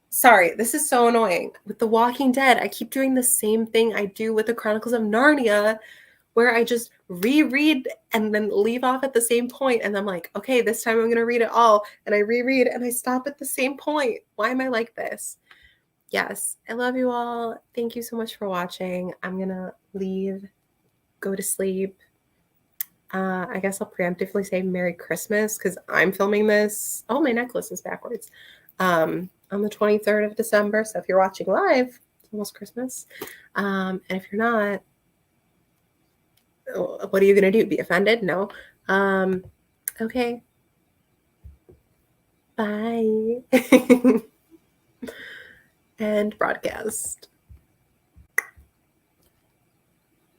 sorry, this is so annoying. With The Walking Dead, I keep doing the same thing I do with The Chronicles of Narnia, where I just reread and then leave off at the same point. And I'm like, okay, this time I'm going to read it all. And I reread and I stop at the same point. Why am I like this? Yes, I love you all. Thank you so much for watching. I'm going to leave, go to sleep. I guess I'll preemptively say Merry Christmas because I'm filming this. Oh, my necklace is backwards. On the 23rd of December. So if you're watching live, it's almost Christmas. And if you're not, what are you going to do? Be offended? No. Okay. Bye. And broadcast.